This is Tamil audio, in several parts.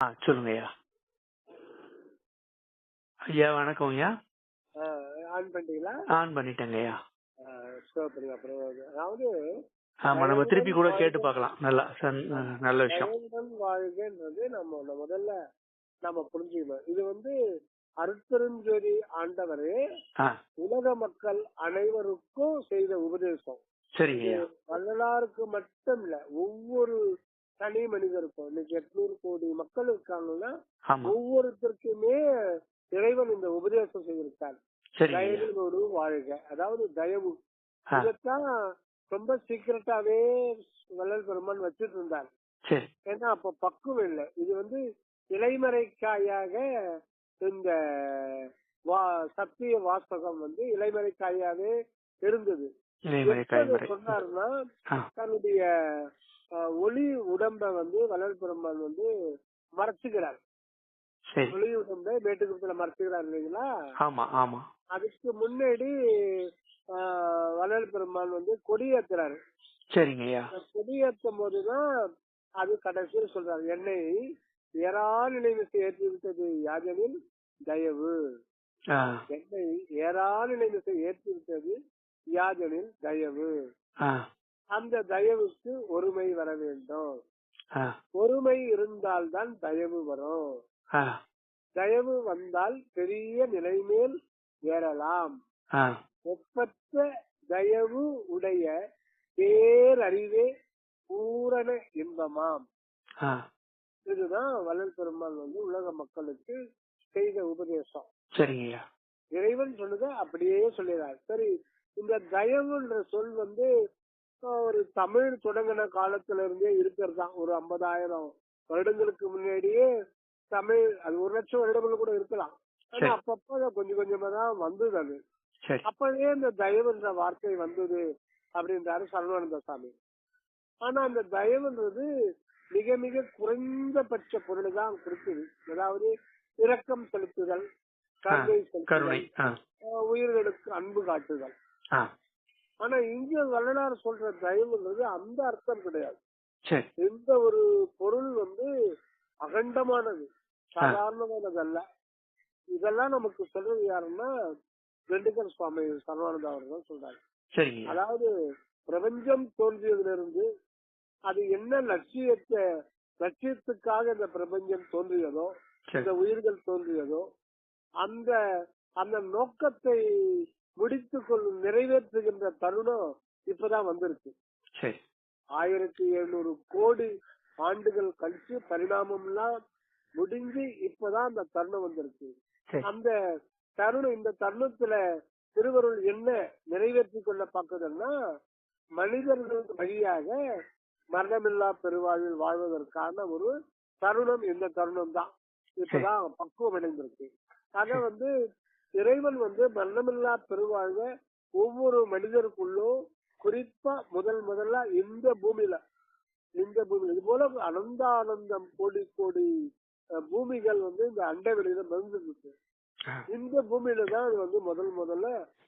சொல்லுங்க ஐயா. ஐயா வணக்கம் ஐயா. ஆன் பண்ணிட்டீங்களா? ஆன் பண்ணிட்டேங்க ஐயா. அதாவது ஆமா, நம்ம திருப்பி கூட கேட்டு பார்க்கலாம். நல்ல விஷயம். வாழ்கைன்றது நம்ம முதல்ல நம்ம புரிஞ்சுக்கணும். இது அருட்பெருஞ்சோதி ஆண்டவரே உலக மக்கள் அனைவருக்கும் செய்த உபதேசம். சரிங்க. வள்ளலாருக்கு மட்டும் இல்ல, ஒவ்வொரு தனி மனிதருக்கும். இன்னைக்கு 800 கோடி மக்கள் இருக்காங்கன்னா ஒவ்வொருத்தருக்குமே இறைவன் இந்த உபதேசம் செய்திருக்கார். தயவோடு வாழ்க, அதாவது தயவு. இதைத்தான் ரொம்ப சீக்கிரட்டாவே வள்ளல் பெருமான் வச்சுட்டு இருந்தார். ஏன்னா அப்ப பக்குவம் இல்லை. இது இலைமறைக்காயாக இந்த சத்திய வாசகம் இலைமறைக்காயாவே இருந்தது. சொன்னாருன்னா தன்னுடைய ஒளி உடம்ப வள்ளல் பெருமான் மறைச்சுக்கிறார். ஒளி உடம்பை மேட்டுக்குப்பத்துல மறைச்சுக்கிறார் இல்லைங்களா? அதுக்கு முன்னாடி வள்ளல் பெருமான் கொடியேற்றுறாரு. சரிங்கய்யா. கொடியேற்றும் போதுதான் அது கடைசியில் சொல்றாரு, என்னை ஏறால் நினைவு ஏற்றி விட்டது யாதெனில் தயவு. என்னை ஏறால் நினைவு ஏற்றி விட்டது யாதெனில் தயவு. அந்த தயவுக்கு ஒருமை வர வேண்டும். ஒருமை இருந்தால்தான் தயவு வரும். தயவு வந்தால் பெரிய நிலைமேல் ஏறலாம். ஒப்பற்ற தயவு உடைய பேரறிவே பூரண இன்பமாம். இதுதான் வள்ளல் பெருமான் உலக மக்களுக்கு செய்த உபதேசம். சரிங்கய்யா. இறைவன் சொன்னதை அப்படியே சொல்லிடுறார். சரி, இந்த தயவுன்ற சொல் ஒரு தமிழ் தொடங்கின காலத்துல இருந்தே இருக்கிறதுதான். ஒரு 50,000 வருடங்களுக்கு முன்னாடியே தமிழ், அது 1,00,000 வருடங்கள் கூட இருக்கலாம். ஆனா அப்பப்ப கொஞ்சம் கொஞ்சமா தான் வந்தது. அது அப்பவே இந்த தயவுன்ற வார்த்தை வந்தது அப்படின்றாரு சர்வானந்த சாமி. ஆனா அந்த தயவுன்றது மிக மிக குறைந்தபட்ச பொருள் தான் கொடுக்குது. அதாவது இரக்கம் செலுத்துதல், கருணை, உயிர்களுக்கு அன்பு காட்டுதல். ஆனா இங்க வள்ளலார் சொல்ற தயவுன்றது அந்த அர்த்தம் கிடையாது. இந்த ஒரு பொருள் அகண்டமானது, சாதாரணமானது அல்ல. இதெல்லாம் நமக்கு சொல்றது யாருன்னா திண்டுக்கல் சுவாமி சர்வானந்தா அவர்கள் சொல்றாரு. அதாவது பிரபஞ்சம் தோன்றியதிலிருந்து அது என்ன லட்சியத்துக்காக இந்த பிரபஞ்சம் தோன்றியதோ, இந்த உயிர்கள் தோன்றியதோ, அந்த அந்த நோக்கத்தை நிறைவேற்றுகின்ற தருணம் இப்பதான் வந்திருக்கு. 1700 கோடி ஆண்டுகள் கழிச்சு பரிணாமம் எல்லாம் முடிஞ்சு இப்பதான் அந்த தருணம் வந்திருக்கு. அந்த தருணம், இந்த தருணத்துல திருவருள் என்ன நிறைவேற்றி கொள்ள பார்க்குதுன்னா, மனிதர்கள் வழியாக மரணமில்லா பெருவாழ்வில் வாழ்வதற்கான ஒரு தருணம் இந்த தருணம் தான். இப்பதான் பக்குவம் அடைந்திருக்கு. ஆக இறைவன் மரணமில்லா பெருவாழ்வ ஒவ்வொரு மனிதருக்குள்ளும், குறிப்பா முதல்ல இந்த பூமியில இது போல அனந்தானந்தம் கோடி கோடி பூமிகள் இந்த அண்டை வெளியில மறந்துருக்கு. இந்த பூமியில தான் அது முதல்ல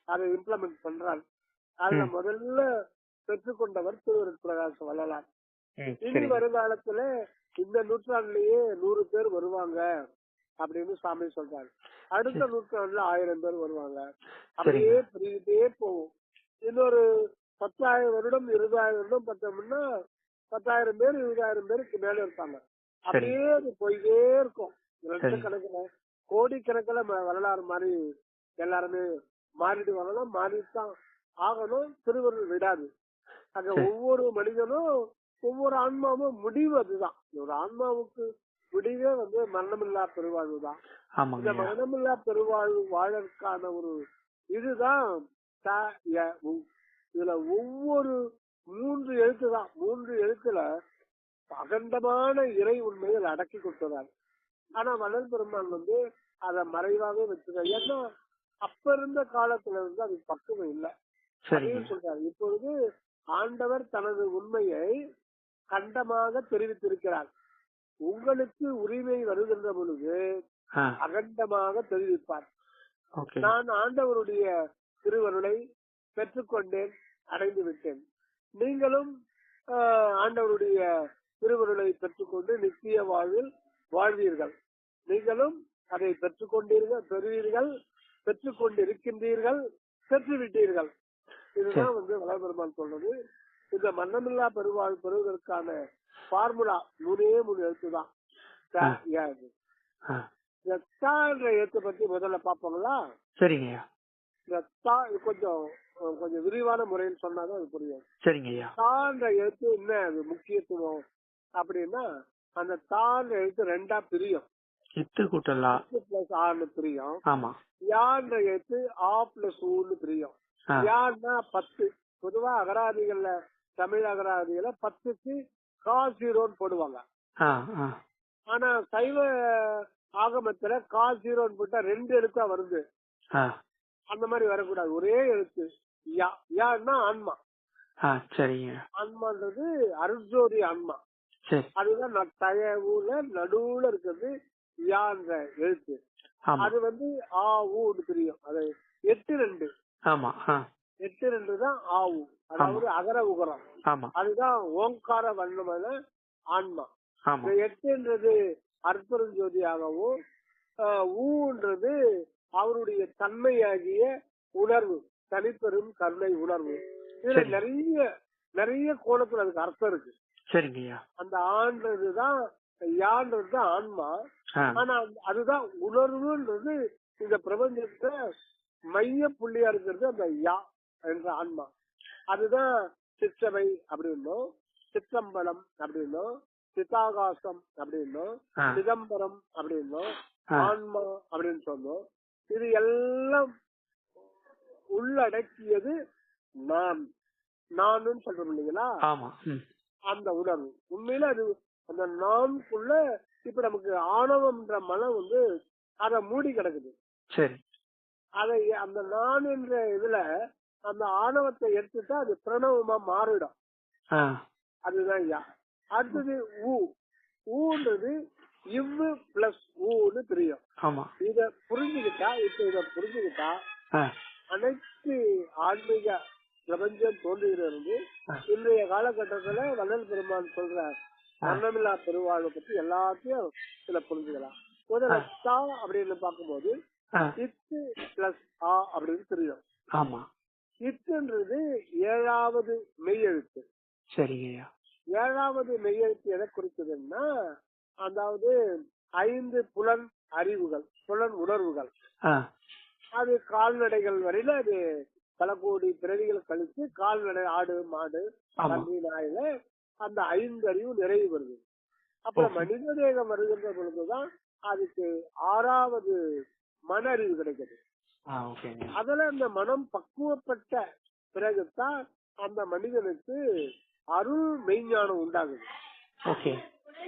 அதை இம்ப்ளிமெண்ட் பண்றாங்க. அதுல முதல்ல பெற்றுக்கொண்டவர் திருவருட்பிரகாச வள்ளலார். இனி வருங்காலத்துல இந்த நூற்றாண்டுலயே 100 பேர் வருவாங்க அப்படின்னு சாமி சொல்றாரு. அடுத்த நூற்றாண்டுல 1000 பேர் வருவாங்க. அப்படியே பெருகிட்டே போகும். இன்னொரு 10,000 வருடம் 20,000 வருடம் பார்த்தோம்னா 10,000 பேர் 20,000 பேருக்கு மேல இருப்பாங்க. அப்படியே அது போயிட்டே இருக்கும். லட்சக்கணக்கில் கோடிக்கணக்கில் வரலாறு மாதிரி எல்லாருமே மாறிடுவாங்கன்னா மாறித்தான் ஆகணும். திருவருள் விடாது. அங்க ஒவ்வொரு மனிதனும் ஒவ்வொரு ஆன்மாவும் முடிவு அதுதான். ஒரு ஆன்மாவுக்கு முடிவே மரணமில்லா பெருவாழ்வு தான். இந்த மரணமில்லா பெருவாழ்வு வாழறதுக்கான ஒரு இதுதான். இதுல ஒவ்வொரு 3 எழுத்து தான். 3 எழுத்துல அகண்டமான இறை உண்மைகள் அடக்கி கொடுத்ததார். ஆனா வள்ளல் பெருமான் அதை மறைவாகவே வச்சிருக்காரு. ஏன்னா அப்ப இருந்த காலத்துல அது பக்குவம் இல்லை சொல்றாரு. இப்பொழுது ஆண்டவர் தனது உண்மையை கண்டமாக தெரிவித்திருக்கிறார். உங்களுக்கு உரிமை வருகின்ற பொழுது அகண்டமாக தெரிவிப்பார். நான் ஆண்டவருடைய திருவருளை பெற்றுக்கொண்டேன், அடைந்து விட்டேன். நீங்களும் ஆண்டவருடைய திருவருளை பெற்றுக்கொண்டு நித்திய வாழ்வில் வாழ்வீர்கள். நீங்களும் அதை பெறுவீர்கள், பெற்றுக் கொண்டிருக்கின்றீர்கள், பெற்றுவிட்டீர்கள். இதுதான் வளர்பெருமான் சொல்றது. இந்த மன்னமில்லா பெருவாழ் பெறுவதற்கான பார்முலா 3 எழுத்துதான். என்ற எழுத்து பத்தி முதல்ல பாப்போங்களா? சரிங்க. கொஞ்சம் விரிவான முறையில் சொன்னாதான் அது புரியும். சரிங்க. தான்ற எழுத்து என்ன அது முக்கியத்துவம் அப்படின்னா, அந்த தான்ற எழுத்து 2ஆ பிரியும். இத்து கூட்டல் பிளஸ் ஆன்னு பிரியும். ஆமா. யான்ற எழுத்து ஆ பிளஸ் ஊன்னு பிரியும். யான்னா 10. பொதுவா அகராதிகள்ல, தமிழ் அகராதிகளை 10க்கு காசீரோன்னு போடுவாங்க. ஆனா சைவ ஆகமத்துல காசீரோன்னு போட்டா 2 எழுத்தா வருது. அந்த மாதிரி வரக்கூடாது, ஒரே எழுத்து. யான்னா ஆன்மா. சரிங்க. ஆன்மான்றது அருட்ஜோதி ஆன்மா. அதுதான் நடுவுல இருக்கிறது யான்ற எழுத்து. அது ஆ ஊன்னு தெரியும். அது 8-2. ஆமா. 8-2 தான் ஆவு. அதாவது அகர உகரம். அதுதான் ஓங்கார வண்ணமான ஆன்மா. 8ன்றது அற்பெருஞ்சோதியாகவும், ஊன்றது அவருடைய தன்மையாகிய உணர்வு, தனிப்பெரும் கருணை உணர்வு. இதுல நிறைய கோணத்துல அதுக்கு அர்த்தம் இருக்கு. சரிங்கய்யா. அந்த ஆன்றதுதான் யான்றதுதான் ஆன்மா. ஆனா அதுதான் உணர்வுன்றது இந்த பிரபஞ்சத்துல மைய புள்ளியா இருக்கிறது அந்த யா என்ற ஆன்மா. அதுதான் சிற்றவை அப்படின்னும், சிற்றம்பலம் அப்படின்னும், சிதாகாசம் அப்படின்னும், சிதம்பரம் அப்படின்னும், ஆன்மா அப்படின்னு சொன்னோம். இது எல்லாம் உள்ளடக்கியது நான் சொல்றோம் இல்லைங்களா? அந்த உணர்வு உண்மையில அது அந்த நான்குள்ள இப்ப நமக்கு ஆணவம்ன்ற மனம் அத மூடி கிடக்குது. சரி. அதை அந்த நான் என்ற இதுல அந்த ஆணவத்தை எடுத்துட்டா அது பிரணவமா மாறிடும். அதுதான் யா. அடுத்தது ஊன்றது இவ்வு பிளஸ் ஊன்னு தெரியும். இத புரிஞ்சுக்கிட்டா அனைத்து ஆன்மீக பிரபஞ்சம் தோன்றுகிறது. இன்றைய காலகட்டத்துல வள்ளல் பெருமான் சொல்ற மன்னமில்லா பெருவாழ்வை பத்தி எல்லாத்தையும் இதுல புரிஞ்சுக்கலாம். முதல்ல தா அப்படின்னு பார்க்கும்போது இத்து பிளஸ் ஆ அப்படின்னு தெரியும். ஆமா. இத்துன்றது 7வது மெய்யெழுத்து. சரிங்க. 7வது மெய்யெழுத்து எதை குறிக்குதுன்னா, அதாவது 5 புலன் அறிவுகள், புலன் உணர்வுகள். அது கால்நடைகள் வரையில அது பல கோடி பிறவிகள் கழிச்சு கால்நடை, ஆடு மாடு பன்றி நாயில அந்த 5 அறிவு நிறைவு வருது. அப்புறம் மனித தேகம் வருகின்ற பொழுதுதான் அதுக்கு 6வது மன அறிவு கிடைக்குது. அதுல அந்த மனம் பக்குவப்பட்ட பிறகுதான் அந்த மனிதனுக்கு அருள் மெய்ஞானம் உண்டாகுது.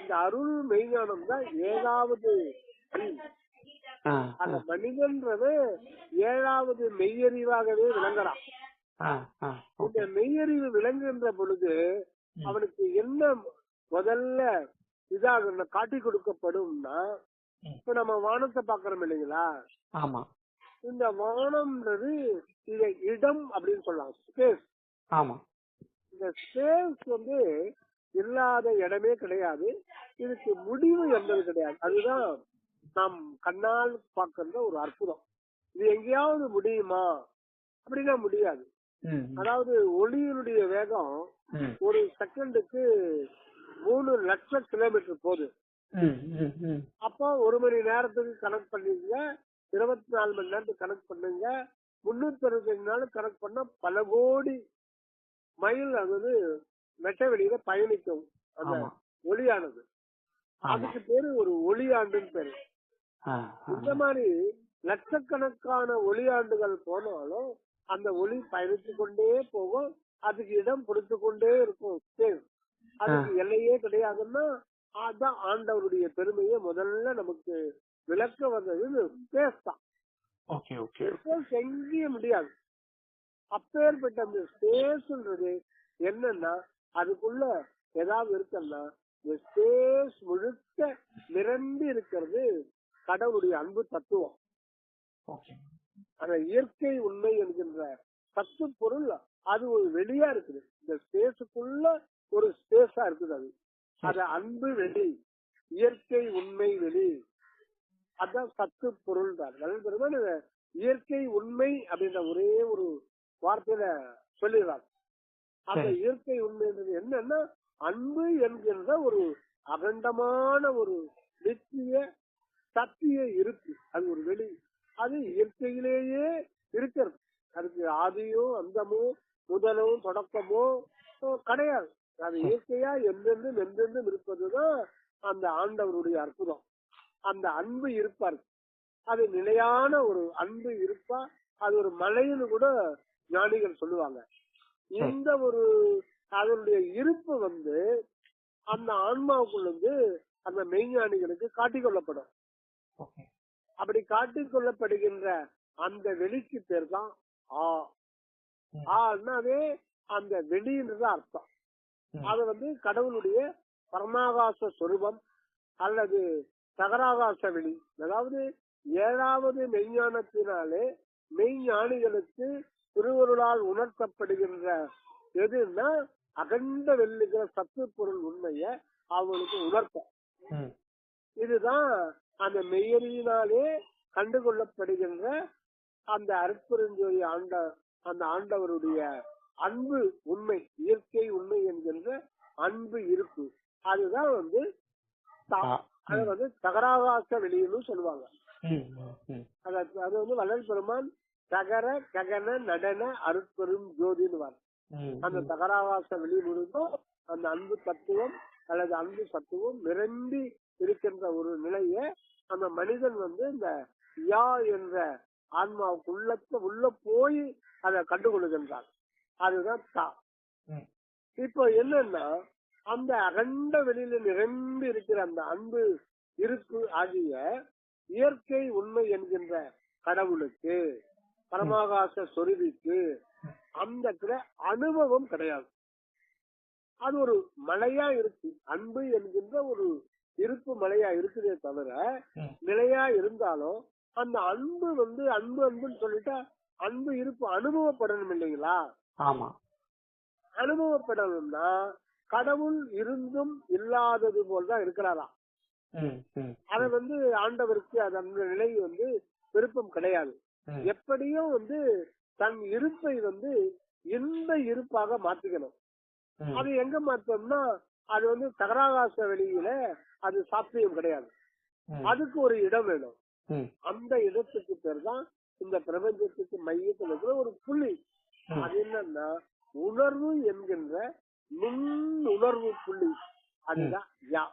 இந்த அருள் மெய்ஞானம் தான் 7வது அறிவு. அந்த மனிதன்றது 7வது மெய்யறிவாகவே விளங்குறான். இந்த மெய்யறிவு விளங்குகின்ற பொழுது அவனுக்கு என்ன முதல்ல இதாக காட்டி கொடுக்கப்படும்னா, இப்ப நம்ம வானத்தை பாக்குறோம் இல்லைங்களா? ஆமா. இந்த வானம்ன்றது இத இடம் அப்படின்னு சொல்லலாம், ஸ்பேஸ். ஆமா. இந்த ஸ்பேஸ் இல்லாத இடமே கிடையாது. இதுக்கு முடிவு என்பது கிடையாது. அதுதான் நாம் கண்ணால் பார்க்கின்ற ஒரு அற்புதம். இது எங்கேயாவது முடியுமா அப்படின்னா முடியாது. அதாவது ஒளியினுடைய வேகம் ஒரு செகண்டுக்கு 3 லட்சம் கிலோமீட்டர் போகுது. அப்போ 1 மணி நேரத்துக்கு கனெக்ட் பண்ணீங்க, 24 மணி நேரத்துக்கு கனெக்ட் பண்ணுங்க, 365 நாள் கனெக்ட் பண்ணா பல கோடி மைல் மெட்ட வெளியில பயணிக்கும் அந்த ஒளியானது. அதுக்கு பேரு ஒரு ஒளியாண்டுன்னு பேரு. இந்த மாதிரி லட்சக்கணக்கான ஒளியாண்டுகள் போனாலும் அந்த ஒளி பயணித்து கொண்டே போகும். அதுக்கு இடம் கொடுத்து கொண்டே இருக்கும். அதுக்கு எல்லையே கிடையாதுன்னா அதான் ஆண்டவருடைய பெருமையை முதல்ல நமக்கு விளக்க வந்தது ஸ்பேஸ் தான். எங்கேயும் முடியாது. அப்பேற்பட்ட அந்த ஸ்பேஸ்ன்றது என்னன்னா, அதுக்குள்ள ஏதாவது இருக்குன்னா இந்த ஸ்பேஸ் முழுக்க நிரம்பி இருக்கிறது கடவுளுடைய அன்பு தத்துவம். அந்த இயற்கை உண்மை என்கின்ற சத்து பொருள் அது ஒரு வெளியா இருக்குது. இந்த ஸ்பேஸுக்குள்ள ஒரு ஸ்பேஸா இருக்குது. அது அன்பு வெளி. இயற்கை உண்மை வெளி, அதான் சத்து பொருள் தான். பெருமான் இயற்கை உண்மை அப்படின்ற ஒரே ஒரு வார்த்தையில சொல்லிடுறாங்க. அந்த இயற்கை உண்மைன்றது என்னன்னா அன்பு என்கின்ற ஒரு அகண்டமான ஒரு நித்திய சத்திய இருக்கு. அது ஒரு வெளி, அது இயற்கையிலேயே இருக்கிறது. அதுக்கு ஆதியோ அந்தமோ முதலோ தொடக்கமோ கிடையாது. அது இயற்கையா என்றென்றும் என்றென்றும் இருப்பதுதான் அந்த ஆண்டவருடைய அற்புதம். அந்த அன்பு இருப்பார், அது நிலையான ஒரு அன்பு இருப்பா. அது ஒரு மலைன்னு கூட ஞானிகள் சொல்லுவாங்க. இந்த ஒரு அதனுடைய இருப்பு அந்த ஆன்மாவுக்குள்ள அந்த மெய்ஞானிகளுக்கு காட்டிக்கொள்ளப்படும். அப்படி காட்டிக்கொள்ளப்படுகின்ற அந்த வெளிக்கு பேர் தான் ஆனாவே அந்த வெளின்றது அர்த்தம். அது கடவுளுடைய பரமாகாச சொரூபம் அல்லது சகராகாச வெளி. அதாவது 7வது மெய்ஞானத்தினாலே மெய்ஞானிகளுக்கு திருவருளால் உணர்த்தப்படுகின்ற எதுன்னா அகண்ட வெல்லுகிற சத்து பொருள் உண்மைய அவங்களுக்கு உணர்த்த. இதுதான் அந்த மெய்யறியினாலே கண்டுகொள்ளப்படுகின்ற அந்த அருட்பெருஞ்சோதி அந்த ஆண்டவருடைய அன்பு உண்மை, இயற்கை உண்மை என்கின்ற அன்பு இருப்பு. அதுதான் அது சகராகாச வெளின்னு சொல்லுவாங்க. அது வள்ளல் பெருமான் சகர ககன நடன அருட்பெரும் ஜோதின்னு அந்த சகராகாச வெளி முழுதும் அந்த அன்பு தத்துவம் அல்லது அன்பு சத்துவம் நிரம்பி இருக்கின்ற ஒரு நிலைய அந்த மனிதன் இந்த யா என்ற ஆன்மாவுக்கு உள்ள போய் அதை கண்டுகொள்ளுகின்றான். அதுதான் தா. இப்போ என்னன்னா அந்த அகண்ட வெளியில நிரம்பி இருக்கிற அந்த அன்பு இருப்பு ஆகிய இயற்கை உண்மை என்கின்ற கடவுளுக்கு பரமாகாச சொருவிக்கு அந்த அனுபவம் கிடையாது. அது ஒரு மலையா இருக்கு. அன்பு என்கின்ற ஒரு இருப்பு மலையா இருக்குதே தவிர நிலையா இருந்தாலும் அந்த அன்பு அன்பு அன்புன்னு சொல்லிட்டா அன்பு இருப்பு அனுபவப்படணும் இல்லைங்களா? ஆமா. அனுபவப்படணும்னா கடவுள் இருந்தும் இல்லாதது போல்தான் இருக்கிறாராம். அத ஆண்டவருக்கு அது அந்த நிலை விருப்பம் கிடையாது. எப்படியும் தன் இருப்பை எந்த இருப்பாக மாற்றிக்கணும். அது எங்க மாற்றோம்னா அது சகராகாச வெளியில அது சாத்தியம் கிடையாது. அதுக்கு ஒரு இடம் வேணும். அந்த இடத்துக்கு பேர் தான் இந்த பிரபஞ்சத்துக்கு மையத்தில் இருக்கிற ஒரு புள்ளி. அது என்னன்னா உணர்வு என்கின்ற நுண்ணுணர்வு புள்ளி. அதுதான் யா.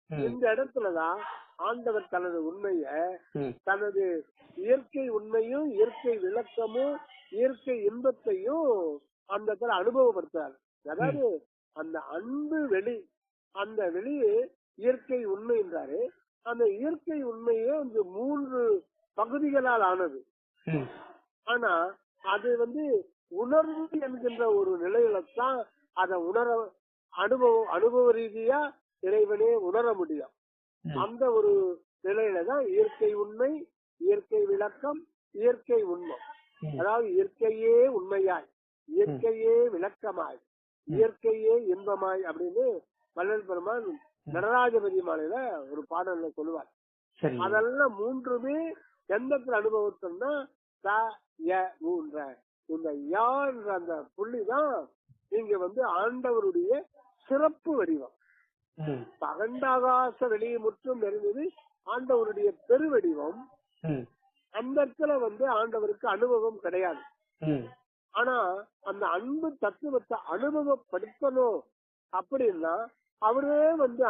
இந்த இடத்துலதான் ஆண்டவர் தனது உண்மைய தனது இயற்கை உண்மையும் இயற்கை விளக்கமும் இயற்கை இன்பத்தையும் அந்த இடத்துல அனுபவப்படுத்தார். அதாவது அந்த அன்பு வெளி, அந்த வெளி இயற்கை உண்மை என்றாரு. அந்த இயற்கை உண்மையே 3 பகுதிகளால் ஆனது. ஆனா அது உணர்வு என்கின்ற ஒரு நிலையில தான் அதை அனுபவ ரீதியா இறைவனே உணர முடியும். அந்த ஒரு நிலையில தான் இயற்கை உண்மை, இயற்கை விளக்கம், இயற்கை உண்மை. அதாவது இயற்கையே உண்மையாய், இயற்கையே விளக்கமாய், இயற்கையே இன்பமாய் அப்படின்னு வள்ளல் பெருமான் நடராஜபதி மாலையில ஒரு பாடல்ல சொல்லுவார். அதெல்லாம் 3மே எந்த அனுபவத்தோம்னா இந்த யா என்ற அந்த புள்ளிதான் இங்க ஆண்டவருடைய சிறப்பு வடிவம். அகண்டாகாச வெளியே முற்றும் நிறைந்தது ஆண்டவருடைய பெருவடிவம். அந்த இடத்துல ஆண்டவருக்கு அனுபவம் கிடையாது. ஆனா அந்த அன்பு தத்துவத்தை அனுபவப்படுத்தணும் அப்படின்னா அவரே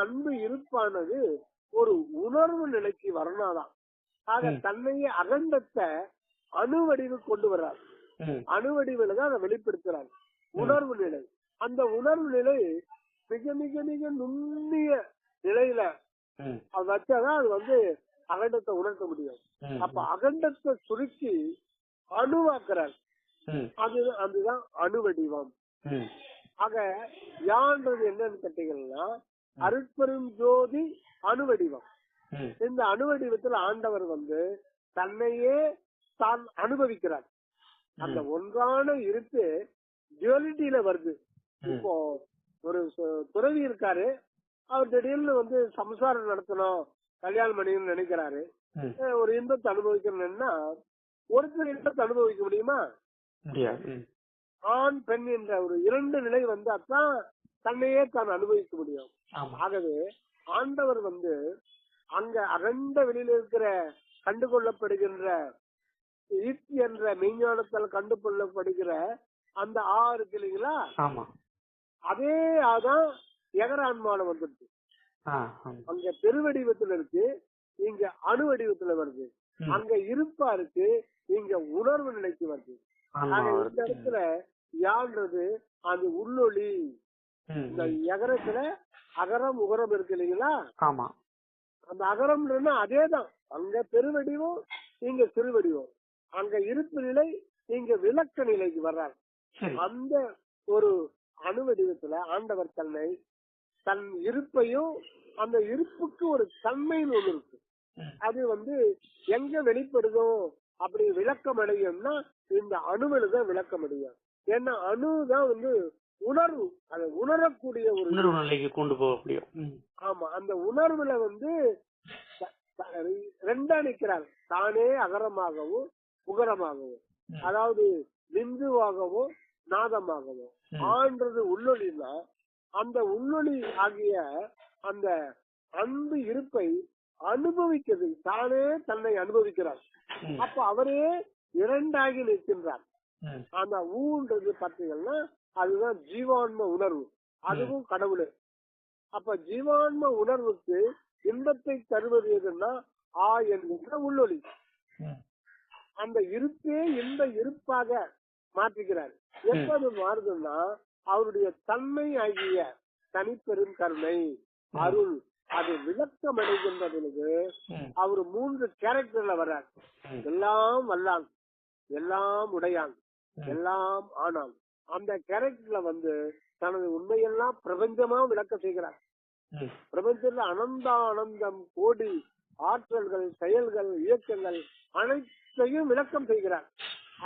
அன்பு இருப்பானது ஒரு உணர்வு நிலைக்கு வரனாதான். ஆக தன்னையே அகண்டத்தை அணுவடிவு கொண்டு வர்றார். அணுவடிவுல தான் அதை வெளிப்படுத்துறார். உணர்வு நிலை, அந்த உணர்வு நிலை மிக மிக மிக நுண்ணிய நிலையில வச்சாதான் அது அகண்டத்தை உணர்த்த முடியும். அப்ப அகண்டத்தை சுருக்கி அணுவாக்குறார். அதுதான் அணுவடிவம். ஆக யான்றது என்னன்னு கேட்டீங்கன்னா அருட்பெரும் ஜோதி அணுவடிவம். இந்த அணுவடிவத்தில் ஆண்டவர் தன்னையே தான் அனுபவிக்கிறார். அந்த ஒன்றான இருப்பு டுவலிட்டியில வருது. இப்போ ஒரு துறவி இருக்காரு, அவர் திடீர்னு வந்து சம்சாரம் நடத்தணும், கல்யாணம் பண்ணிக்கணும்னு நினைக்கிறாரு. ஒரு இன்பத்தை அனுபவிக்கணும்னா ஒருத்தர் இன்பத்தை அனுபவிக்க முடியுமா? முடியாது. ஆண் பெண் என்ற ஒரு 2 நிலை வந்தாதான் தன்னையே தான் அனுபவிக்க முடியும். ஆகவே ஆண்டவர் வந்து அங்க அகண்ட வெளியில இருக்கிற கண்டுகொள்ளப்படுகின்ற ஈர்த்தி என்ற மெய்ஞானத்தால் கண்டுகொள்ளப்படுகிற அந்த இருக்கு இல்லைங்களா, அதே ஆதான் எகர ஆன்மால வந்துருக்கு. அங்க பெருவடிவத்துல இருக்கு, இங்க அணு வடிவத்துல வருது. அங்க இருப்பா இருக்கு, இங்க உணர்வு நிலைக்கு வருது. இந்த இடத்துல யான்றது அந்த உள்ளொளி. இந்த எகரத்துல அகரம் உகரம் இருக்கு இல்லைங்களா, அந்த அகரம் அதேதான். அங்க பெருவடிவம், இங்க சிறுவடிவம். அங்க இருப்பு நிலை, இங்க விளக்க நிலைக்கு வர்றாரு. அந்த ஒரு அணு வடிவத்துல ஆண்டவர் தன்னை தன் இருப்பையும், அந்த இருப்புக்கு ஒரு தன்மைன்னு ஒண்ணு இருக்கு, அது வந்து எங்க வெளிப்படுதோ அப்படி விளக்கம் அடையும்னா இந்த அணுவில்தான் விளக்கம் அடையும். ஏன்னா அணுதான் வந்து உணர்வு, அதை உணரக்கூடிய ஒரு நிலைக்கு கொண்டு போக முடியும். ஆமா, அந்த உணர்வுல வந்து 2 நிற்கிறார். தானே அகரமாகவும் உகரமாகவும், அதாவது பிந்துவாகவும் நாதமாகவும். ஆன்றது உள்ளொளினா அந்த உள்ளொளி ஆகிய அந்த அன்பு இருப்பை அனுபவிக்கிறது, தானே தன்னை அனுபவிக்கிறார். அப்ப அவரே 2ஆகி நிற்கின்றார். அந்த ஊன்றது பாத்தீங்கன்னா அதுதான் ஜீவான்ம உணர்வு, அதுவும் கடவுளே. அப்ப ஜீவான்ம உணர்வுக்கு இன்பத்தை தருவது எதுன்னா என்கின்ற உள்ளொளி. அந்த இருப்பே இந்த இருப்பாக மாற்றுகிறார். எப்போது மாறுதுன்னா அவருடைய தன்மை ஆகிய தனிப்பெரும் கருணை அருள் அது விளக்கம் அடைகின்ற பொழுது அவர் 3 கேரக்டர்ல வர்றார். எல்லாம் வல்லான், எல்லாம் உடையான், எல்லாம் ஆனான். அந்த கேரக்டர்ல வந்து தனது உண்மையெல்லாம் பிரபஞ்சமா விளக்க செய்கிறார். பிரபஞ்சத்துல அனந்தானந்தம் கோடி ஆற்றல்கள், செயல்கள், இயக்கங்கள் அனைத்தையும் விளக்கம் செய்கிறார்.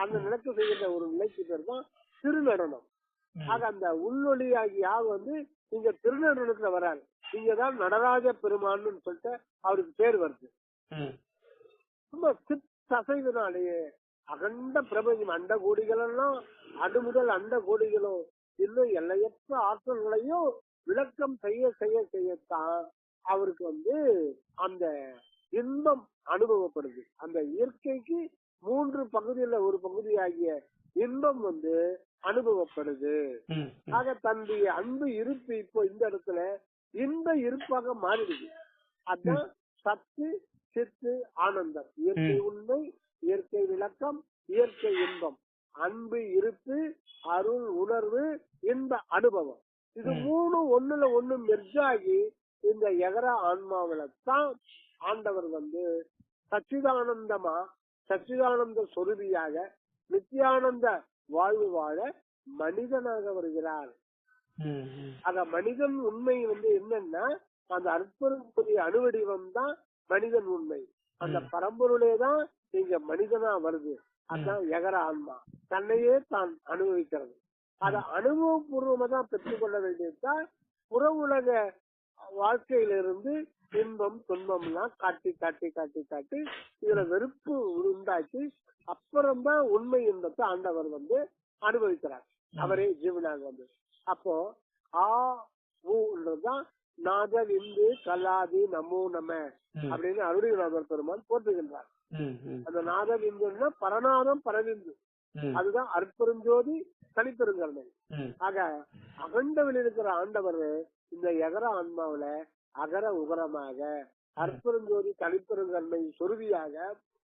அந்த விளக்கம் செய்கின்ற ஒரு நிலைக்கு பேர் தான் திருநடனம். ஆக அந்த உள்ளொளி ஆகிய வந்து இங்க திருநடனத்துல வராரு. இங்கதான் நடராஜ பெருமான்னு சொல்லிட்டு அவருக்கு பேர் வருது. ரொம்ப சிற்றசைவினாலேயே அகண்ட பிரபஞ்சம், அண்ட கோடிகள் எல்லாம் அடு முதல் அண்ட கோடிகளும் இன்னும் எல்லையற்ற ஆற்றல்களையும் விளக்கம் செய்ய செய்ய செய்யத்தான் அவருக்கு வந்து அந்த இன்பம் அனுபவப்படுது. அந்த இயற்கைக்கு 3 பகுதியில ஒரு பகுதி ஆகிய இன்பம் வந்து அனுபவப்படுது. ஆக தன்னுடைய அன்பு இருப்பு இப்போ இந்த இடத்துல இன்ப இருப்பாக மாறிடுது. அதுதான் சத்து சித்து ஆனந்தம். இயற்கை உண்மை, இயற்கை விளக்கம், இயற்கை இன்பம், அன்பு இருப்பு, அருள் உணர்வு, இன்ப அனுபவம். இது 3 ஒண்ணுல ஒண்ணு மெர்ஜாகி இந்த எகர ஆன்மாவில தான் ஆண்டவர் வந்து சச்சிதானந்தமா, சச்சிதானந்த சொருபியாக நித்தியானந்த வாழ்வு வாழ மனிதனாக வருகிறார். அத மனிதன் உண்மை வந்து என்னன்னா அந்த அற்புதக்கூடிய அணுவடிவம் தான் மனிதன் உண்மை. அந்த பரம்பொருளே தான் இங்க மனிதனா வருது. அதுதான் எகர ஆன்மா, தன்னையே தான் அனுபவிக்கிறது. அத அனுபவபூர்வமா தான் பெற்றுக்கொள்ள வேண்டியதுதான். புற உலக வாழ்க்கையிலிருந்து இன்பம் துன்பம் எல்லாம் காட்டி காட்டி காட்டி காட்டி இதுல வெறுப்பு உண்டாக்கி அப்புறம்தான் உண்மை இன்பத்தை ஆண்டவர் வந்து அனுபவிக்கிறார். அவரே ஜீவனாக வந்து. அப்போ ஊன்றதுதான் நாத விந்து கலாதி நமோ நம அப்படின்னு அருணகிரிநாதர் பெருமான் போற்றுகின்றார். அந்த நாத விந்துன்னா பரநாதம் பரவிந்து, அதுதான் அற்பெருஞ்சோதி தனிப்பெருங்கருணை. ஆக அகண்டவில் இருக்கிற ஆண்டவர் இந்த எகர ஆன்மாவில அகர உகரமாக அற்பெருஞ்சோதி தனிப்பெருங்கருணை சொருவியாக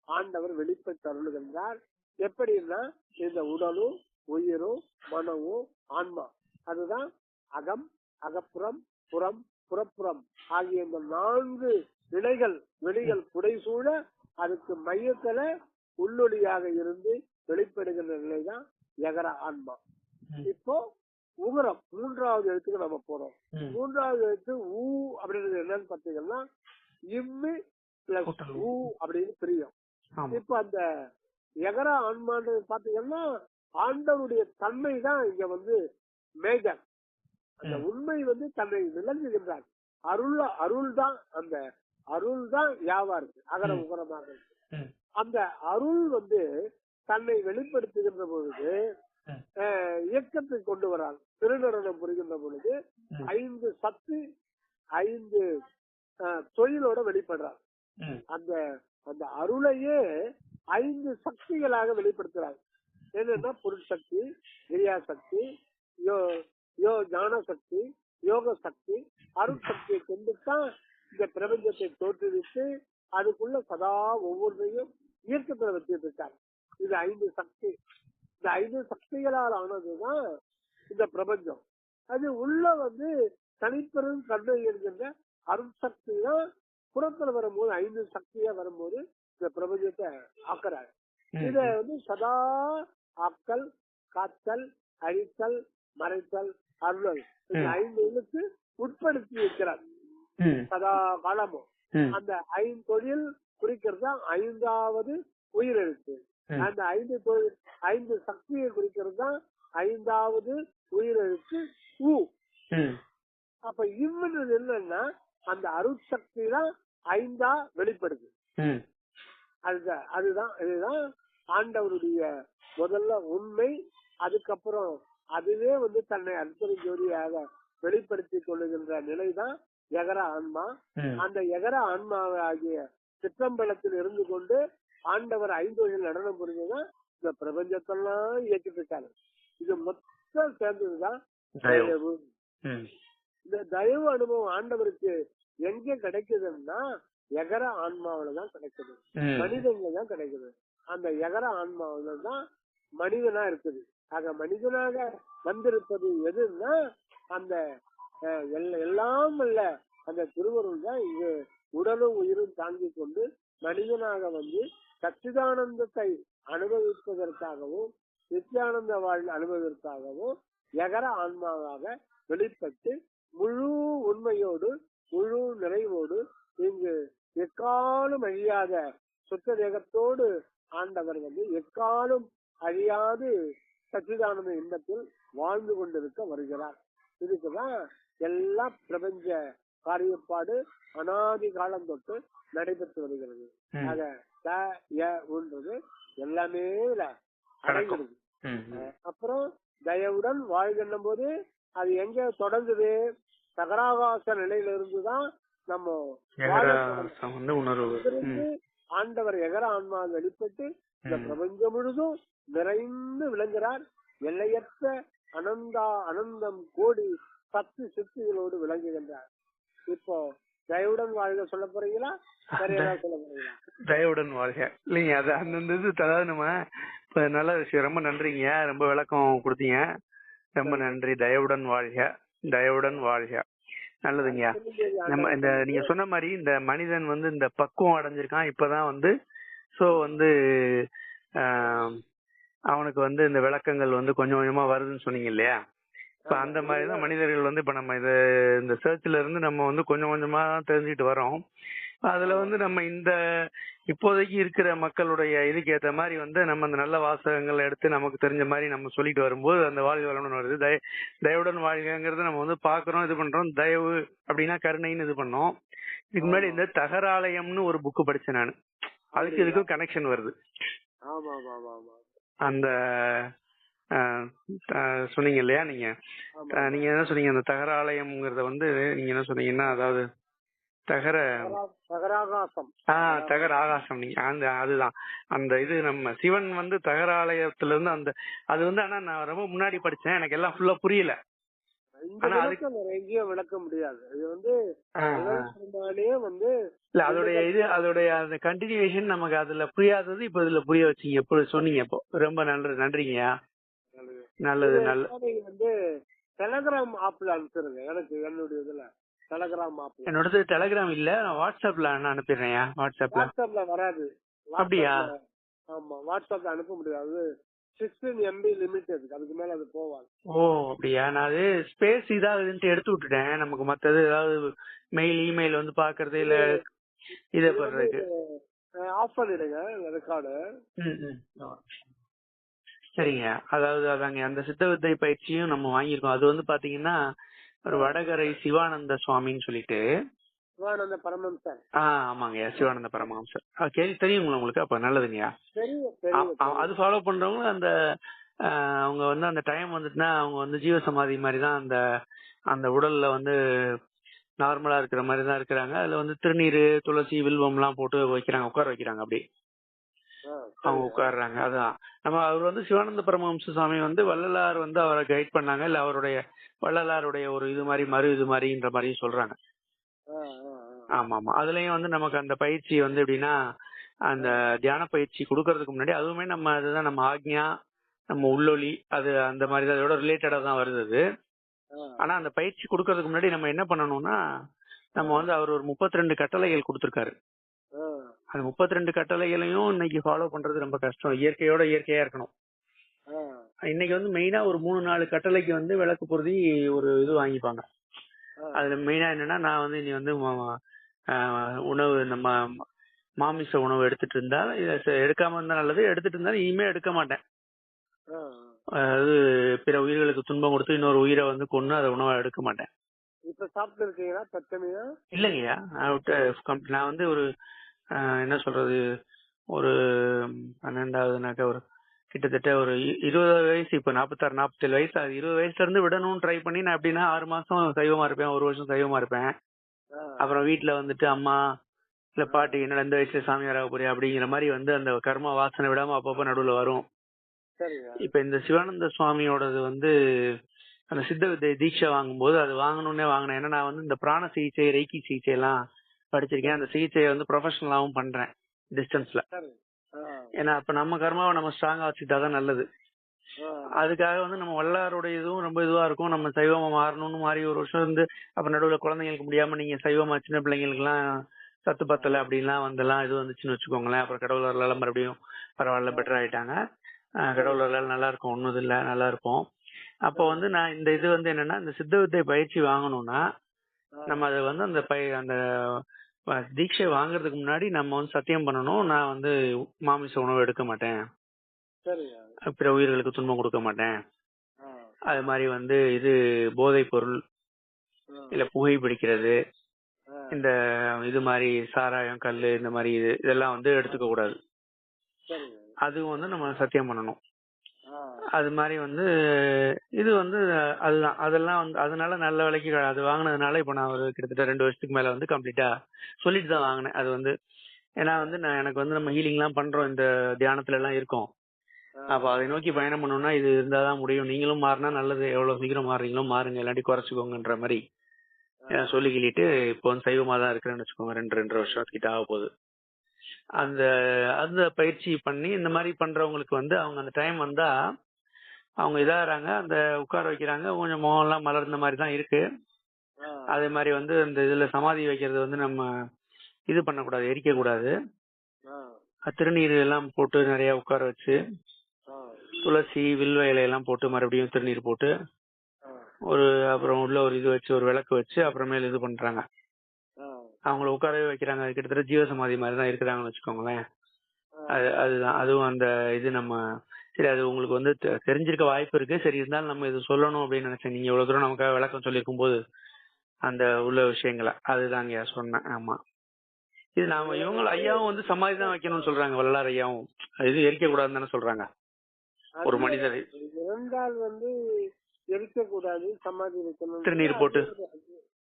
ஆண்டவர் வெளிப்பட்டு அருளுகின்றார். எப்படின்னா இந்த உடலும் உயிரும் மனமும் ஆன்மா, அதுதான் அகம் அகப்புறம் புறம் புறப்புறம் ஆகிய இந்த 4 நிலைகள் வெளிகள் புடைசூழ அதுக்கு மையத்துல உள்ளொளியாக இருந்து வெளிப்படுகின்ற நிலைதான் எகர ஆன்மா. இப்போ உகரம் 3வது எழுத்துக்கு நம்ம போறோம். 3வது எழுத்து ஊ அப்படின்றது என்னன்னு பாத்தீங்கன்னா இவ்வு பிளஸ் ஊ அப்படின்னு பிரியும். இப்ப அந்த எகர ஆன்மான்றது பாத்தீங்கன்னா ஆண்டவருடைய தன்மை தான் இங்க வந்து மேஜர். அந்த உண்மை வந்து தன்னை விளங்குகின்றார். அருள் தான் அந்த அருள் தான் யாவா இருக்கு, அகர உகரமாக இருக்கு. அந்த அருள் தன்னை வெளிப்படுத்துகின்ற பொழுது இயக்கத்தை கொண்டு வராங்க. திருநடனம் புரிகின்ற பொழுது 5 சத்து 5 தொழிலோட வெளிப்படுறாங்க. அந்த அந்த அருளையே 5 சக்திகளாக வெளிப்படுத்துறாங்க. என்னன்னா பொருட்சக்தி, கிரியாசக்தி, ஞான சக்தி, யோக சக்தி, அருட்சக்தியை கொண்டுதான் இந்த பிரபஞ்சத்தை தோற்றுவித்து அதுக்குள்ள சதா ஒவ்வொன்றையும் இயக்கத்துல வச்சுட்டு இருக்காங்க. இது 5 சக்தி. இந்த 5 சக்திகளால் ஆனதுதான் இந்த பிரபஞ்சம். அது உள்ள தனிப்பெரும் கருணை என்கின்ற அருட்சக்தி தான் புறத்துல வரும்போது 5 சக்தியா வரும்போது இந்த பிரபஞ்சத்தை ஆக்குறாங்க. இத சதா ஆக்கல், காத்தல், அழித்தல், மறைத்தல், அருளல் இந்த 5 எழுத்து உட்படுத்தி வைக்கிறார் சதா காலமும். அந்த 5 தொழில் குறிக்கிறது தான் 5வது உயிரெழுத்து. அந்த 5 சக்தியை குறிக்கிறது தான் 5வது உயிரெழுத்து ஊ. அப்ப இவனது என்னன்னா அந்த அருட்சக்தி தான் 5ஆ வெளிப்படுது. இதுதான் ஆண்டவருடைய முதல்ல உண்மை. அதுக்கப்புறம் அதுவே தன்னை அற்புத ஜோதியாக வெளிப்படுத்திக் கொள்ளுகின்ற நிலைதான் எகர ஆன்மா. அந்த எகர ஆன்மாவை ஆகிய சிற்றம்பலத்தில் இருந்து கொண்டு ஆண்டவர் 5 வகையில் நடனம் புரிஞ்சுதான் இந்த பிரபஞ்சத்தெல்லாம் இயக்கிட்டு இருக்காரு. இது மொத்தம் சேர்ந்ததுதான் தயவு. இந்த தயவு அனுபவம் ஆண்டவருக்கு எங்க கிடைக்குதுன்னா எகர ஆன்மாவில்தான் கிடைக்குது, மனிதன்ல தான் கிடைக்குது. அந்த எகர ஆன்மாவில தான் மனிதனா இருக்குது. ஆக மனிதனாக வந்திருப்பது எதுன்னா அந்த எல்லாம் அல்ல அந்த திருவருள் தான் இங்கு உடலும் உயிரும் தாங்கி கொண்டு மனிதனாக சச்சிதானந்தத்தை அனுபவிப்பதற்காகவும் நித்யானந்த வாழ் அனுபவதற்காகவும் எகர ஆன்மாவாக வெளிப்பட்டு முழு உண்மையோடு முழு நிறைவோடு இங்கு எக்காலும் அழியாத சுத்த தேகத்தோடு ஆண்டவர் எக்காலும் அழியாது சச்சிதானந்த இன்பத்தில் வாழ்ந்து கொண்டிருக்க வருகிறார். இதுக்குதான் எல்லா பிரபஞ்ச காரியப்பாடு அனாதி காலம் தொட்டு நடைபெற்று வருகிறது. ஆக எல்லாமே அடைகிறது. அப்புறம் தயவுடன் வாழ்கின்ற போது அது எங்க தொடங்குது? சகராகாச நிலையில இருந்துதான் நம்ம ஆண்டவர் எகர ஆன்மா வெளிப்பட்டு இந்த பிரபஞ்சம் முழுதும் நிறைந்து விளங்குகிறார். எல்லையற்ற அனந்தம் கோடி சத்து சித்திகளோடு விளங்குகின்றார். இப்போ தயவுடன் வாழ்க சொல்ல போறீங்களா, வேற ஏதாவது சொல்ல போறீங்களா? தயவுடன் வாழ்க இல்லைங்க, அது அந்த இது அதாவது நம்ம இப்ப நல்ல விஷயம். ரொம்ப நன்றிங்க, ரொம்ப விளக்கம் கொடுத்தீங்க, ரொம்ப நன்றி. தயவுடன் வாழ்க, தயவுடன் வாழ்க. நல்லதுங்க. நம்ம இந்த நீங்க சொன்ன மாதிரி இந்த மனிதன் இந்த பக்குவம் அடைஞ்சிருக்கான் இப்பதான் சோ அவனுக்கு இந்த விளக்கங்கள் கொஞ்சம் கொஞ்சமா வருதுன்னு சொன்னீங்க இல்லையா? இப்ப அந்த மாதிரிதான் மனிதர்கள் இப்ப நம்ம இந்த சர்ச்ல இருந்து நம்ம கொஞ்சம் கொஞ்சமா தெரிஞ்சுட்டு வரோம். அதுல நம்ம இந்த இப்போதைக்கு இருக்கிற மக்களுடைய இதுக்கு ஏத்த மாதிரி நம்ம அந்த நல்ல வாசகங்கள் எடுத்து நமக்கு தெரிஞ்ச மாதிரி நம்ம சொல்லிட்டு வரும்போது அந்த வாழ்க வளம்னு வருது. தயவுடன் வாழ்கிறது நம்ம பாக்குறோம், இது பண்றோம். தயவு அப்படின்னா கருணைன்னு இது பண்ணோம். இதுக்கு முன்னாடி இந்த தகராலயம்னு ஒரு புக்கு படிச்சேன் நான். அதுக்கு இதுக்கும் கனெக்ஷன் வருது. அந்த சொன்னீங்க இல்லையா நீங்க என்ன சொன்னீங்க? அந்த தகராலயம்ங்கிறத நீங்க என்ன சொன்னீங்கன்னா அதாவது தகராகாசம். நீங்க அதுதான் அந்த இது நம்ம சிவன் தகராலயத்துல இருந்து அந்த அது ஆனா நான் ரொம்ப முன்னாடி படிச்சேன், எனக்கு எல்லாம் ஃபுல்லா புரியல. விளக்க முடியாது. இல்ல அதோடைய இது அதோடைய அந்த கண்டினியூஷன் நமக்கு அதுல புரியாதது இப்ப இதுல புரிய வச்சீங்க, எப்படி சொன்னீங்க. இப்போ ரொம்ப நன்றிங்க. நல்லது. டெலகிராம் ஆப்ல அனுப்பிடுங்க எனக்கு. என்னுடைய இதுல டெலகிராம் ஆப். என்னோட டெலகிராம் இல்ல, நான் வாட்ஸ்அப்ல அனுப்பிடுறேன். வாட்ஸ்அப்ல வராது. அப்படியா? ஆமா, வாட்ஸ்அப்ல அனுப்ப முடியாது. 16 MB லிமிட் இருக்கு, அதுக்கு மேல அது போவாது. ஓ அப்படியா? நான் அது ஸ்பேஸ் இதாகுதுன்ட்டு எடுத்து விட்டுட்டேன். நமக்கு மத்தது ஏதாவது மெயில் இமெயில் பாக்குறது இல்ல இத பண்றதுக்கு ஆஃப் பண்ணிடுங்க ரெக்கார்டு. சரிங்க. அதாவது அதாங்க அந்த சித்த வித்தை பயிற்சியும் நம்ம வாங்கியிருக்கோம். அது பாத்தீங்கன்னா ஒரு வடகரை சிவானந்த சுவாமின்னு சொல்லிட்டு. சிவானந்த பரமஹம்சர். ஆமாங்க, சிவானந்த பரமஹம்சர். கேள்வி தெரியுங்களா உங்களுக்கு? அப்ப நல்லதுங்கய்யா. அது ஃபாலோ பண்றவங்க அந்த அவங்க வந்து அந்த டைம் வந்துட்டுனா அவங்க வந்து ஜீவசமாதி மாதிரி தான் அந்த அந்த உடல்ல வந்து நார்மலா இருக்கிற மாதிரி தான் இருக்கிறாங்க. அதுல வந்து திருநீர், துளசி, வில்வம் எல்லாம் போட்டு வைக்கிறாங்க, உட்கார வைக்கிறாங்க. அப்படி அவங்க உட்காடுறாங்க. அதான் நம்ம அவர் வந்து சிவானந்த பரமஹம்ச சுவாமி வந்து வள்ளலார் வந்து அவரை கைட் பண்ணாங்க, இல்ல அவருடைய வள்ளலாருடைய ஒரு இது மாதிரி இது மாதிரின்ற மாதிரியும் சொல்றாங்க. ஆமா ஆமா. அதுலயும் வந்து நமக்கு அந்த பயிற்சி வந்து எப்படின்னா, அந்த தியான பயிற்சி கொடுக்கறதுக்கு முன்னாடி அதுவுமே நம்ம அதுதான் நம்ம ஆக்ஞா, நம்ம உள்ளொலி, அது அந்த மாதிரி அதோட ரிலேட்டடா தான் வருது அது. ஆனா அந்த பயிற்சி கொடுக்கறதுக்கு முன்னாடி நம்ம என்ன பண்ணணும்னா, நம்ம வந்து அவர் ஒரு 32 கட்டளைகள் கொடுத்திருக்காரு. அந்த 32 கட்டளைகளையும் இன்னைக்கு ஃபாலோ பண்றது ரொம்ப கஷ்டம். இயற்கையோட இயற்கையா இருக்கணும். இன்னைக்கு வந்து மெயினா ஒரு 3-4 கட்டளைக்கு வந்து விளக்கு பொருதி ஒரு இது வாங்கிப்பாங்க. அதுல மெயினா என்னன்னா, நான் வந்து இனி வந்து உணவு நம்ம மாமிச உணவு எடுத்துட்டு இருந்தா எடுக்காம இருந்தா நல்லது, எடுத்துட்டு இருந்தாலும் இனிமே எடுக்க மாட்டேன். அதாவது பிற உயிர்களுக்கு துன்பம் கொடுத்து இன்னொரு உயிரை வந்து கொன்னு அதை உணவை எடுக்க மாட்டேன். இப்ப சாப்பிட்டு இருக்கீங்களா தற்சமயா? இல்லைங்கய்யா, நான் வந்து ஒரு என்ன சொல்றது, ஒரு 12வதுனாக்க ஒரு கிட்டத்தட்ட ஒரு 20 வயசு, இப்ப 46-47 வயசு. அது 20 வயசுல இருந்து விடணும்னு ட்ரை பண்ணி நான் எப்படின்னா 6 மாசம் சைவமா இருப்பேன், 1 வருஷம் சைவமா இருப்பேன். அப்புறம் வீட்டுல வந்துட்டு அம்மா இல்ல பாட்டி என்னடா இந்த வயசுல சாமியாராக போறியா அப்படிங்கிற மாதிரி வந்து அந்த கர்ம வாசனை விடாம அப்பப்ப நடுவுல வரும். இப்ப இந்த சிவானந்த சுவாமியோடது வந்து அந்த சித்த வித்தை தீட்சை வாங்கும்போது அது வாங்கணும்னே வாங்கினேன். ஏன்னா நான் வந்து இந்த பிராண சிகிச்சை, ரெய்கி சிகிச்சை எல்லாம் படிச்சிருக்கேன். அந்த சிகிச்சையை வந்து ப்ரொஃபஷனலாவும் பண்றேன் டிஸ்டன்ஸ்ல. ஏன்னா அப்ப நம்ம கர்மாவை நம்ம ஸ்ட்ராங்கா வச்சுக்கிட்டாதான் நல்லது. அதுக்காக வந்து நம்ம வல்லாருடைய இதுவும் ரொம்ப இதுவா இருக்கும். நம்ம சைவமா மாறணும்னு மாறி ஒரு வருஷம் இருந்து அப்ப நடுவுல குழந்தைங்களுக்கு முடியாம நீங்க சைவமா சின்ன பிள்ளைங்களுக்கு எல்லாம் சத்து பத்தல அப்படின்லாம் வந்தெல்லாம் இது வந்துச்சுன்னு வச்சுக்கோங்களேன். அப்புறம் கடவுளர்லாம் மறுபடியும் பரவாயில்ல, பெட்டர் ஆயிட்டாங்க. கடவுளர்களால் நல்லா இருக்கும், ஒண்ணும் இல்ல, நல்லா இருப்போம். அப்போ வந்து நான் இந்த இது வந்து என்னன்னா, இந்த சித்த வித்தை பயிற்சி வாங்கணும்னா நம்ம அதை வந்து அந்த தீட்சை வாங்குறதுக்கு முன்னாடி நம்ம வந்து சத்தியம் பண்ணணும், நான் வந்து மாமிச உணவு எடுக்க மாட்டேன், பிற உயிர்களுக்கு துன்பம் கொடுக்க மாட்டேன். அது மாதிரி வந்து இது போதை பொருள் இல்ல புகை பிடிக்கிறது, இந்த இது மாதிரி சாராயம், கல்லு, இந்த மாதிரி இதெல்லாம் வந்து எடுத்துக்க கூடாது. அதுவும் வந்து நம்ம சத்தியம் பண்ணணும். அது மாதிரி வந்து இது வந்து அதுதான், அதெல்லாம் வந்து அதனால நல்ல விலைக்கு அது வாங்கினதுனால இப்ப நான் ஒரு கிட்டத்தட்ட 2 வருஷத்துக்கு மேல வந்து கம்ப்ளீட்டா சொல்லிட்டு தான் வாங்கினேன். அது வந்து ஏன்னா வந்து எனக்கு வந்து நம்ம ஹீலிங் எல்லாம் பண்றோம், இந்த தியானத்துல எல்லாம் இருக்கோம். அப்ப அதை நோக்கி பயணம் பண்ணணும்னா இது இருந்தாதான் முடியும். நீங்களும் மாறினா நல்லது, எவ்வளவு சீக்கிரம் மாறுறீங்களோ மாறுங்க, இல்லாட்டி குறைச்சிக்கோங்கன்ற மாதிரி சொல்லிக்கிட்டு இப்போ வந்து சைவமா தான் இருக்கிறேன்னு வச்சுக்கோங்க. 2 வருஷம் கிட்ட ஆக போகுது. அந்த அந்த பயிற்சி பண்ணி இந்த மாதிரி பண்றவங்களுக்கு வந்து அவங்க அந்த டைம் வந்தா அவங்க இதாகிறாங்க, அந்த உட்கார வைக்கிறாங்க, கொஞ்சம் முகம் எல்லாம் மலர்ந்த மாதிரி தான் இருக்கு. அதே மாதிரி வந்து இந்த இதுல சமாதி வைக்கிறது வந்து நம்ம இது பண்ணக்கூடாது, எரிக்க கூடாது. திருநீர் எல்லாம் போட்டு நிறைய உட்கார வச்சு துளசி, வில்வ இலையெல்லாம் போட்டு மறுபடியும் திருநீர் போட்டு ஒரு அப்புறம் உள்ள ஒரு இது வச்சு ஒரு விளக்கு வச்சு அப்புறமேல இது பண்றாங்க, அவங்கள உட்காரவே வைக்கிறாங்க. அது கிட்டத்தட்ட ஜீவசமாதி மாதிரி தான் இருக்கிறாங்கன்னு வச்சுக்கோங்களேன். அதுதான் அதுவும் அந்த இது நம்ம சரி, அது உங்களுக்கு வந்து தெரிஞ்சிருக்க வாய்ப்பு இருக்கு. சரி, இருந்தாலும் நம்ம இது சொல்லணும் அப்படின்னு நினைச்சேன். நீங்க இவ்வளவு தூரம் நமக்காக விளக்கம் சொல்லியிருக்கும் போது அந்த உள்ள விஷயங்களை அதுதாங்க சொன்னேன். ஆமா, இது நாம இவங்க ஐயாவும் வந்து சமாதி தான் வைக்கணும்னு சொல்றாங்க, வல்லார் ஐயாவும். இது எரிக்க கூடாதுன்னு தானே சொல்றாங்க. ஒரு மனிதர் இறந்தால் வந்து எரிக்க கூடாது, சமாதி வைக்கணும், திருநீர் போட்டு,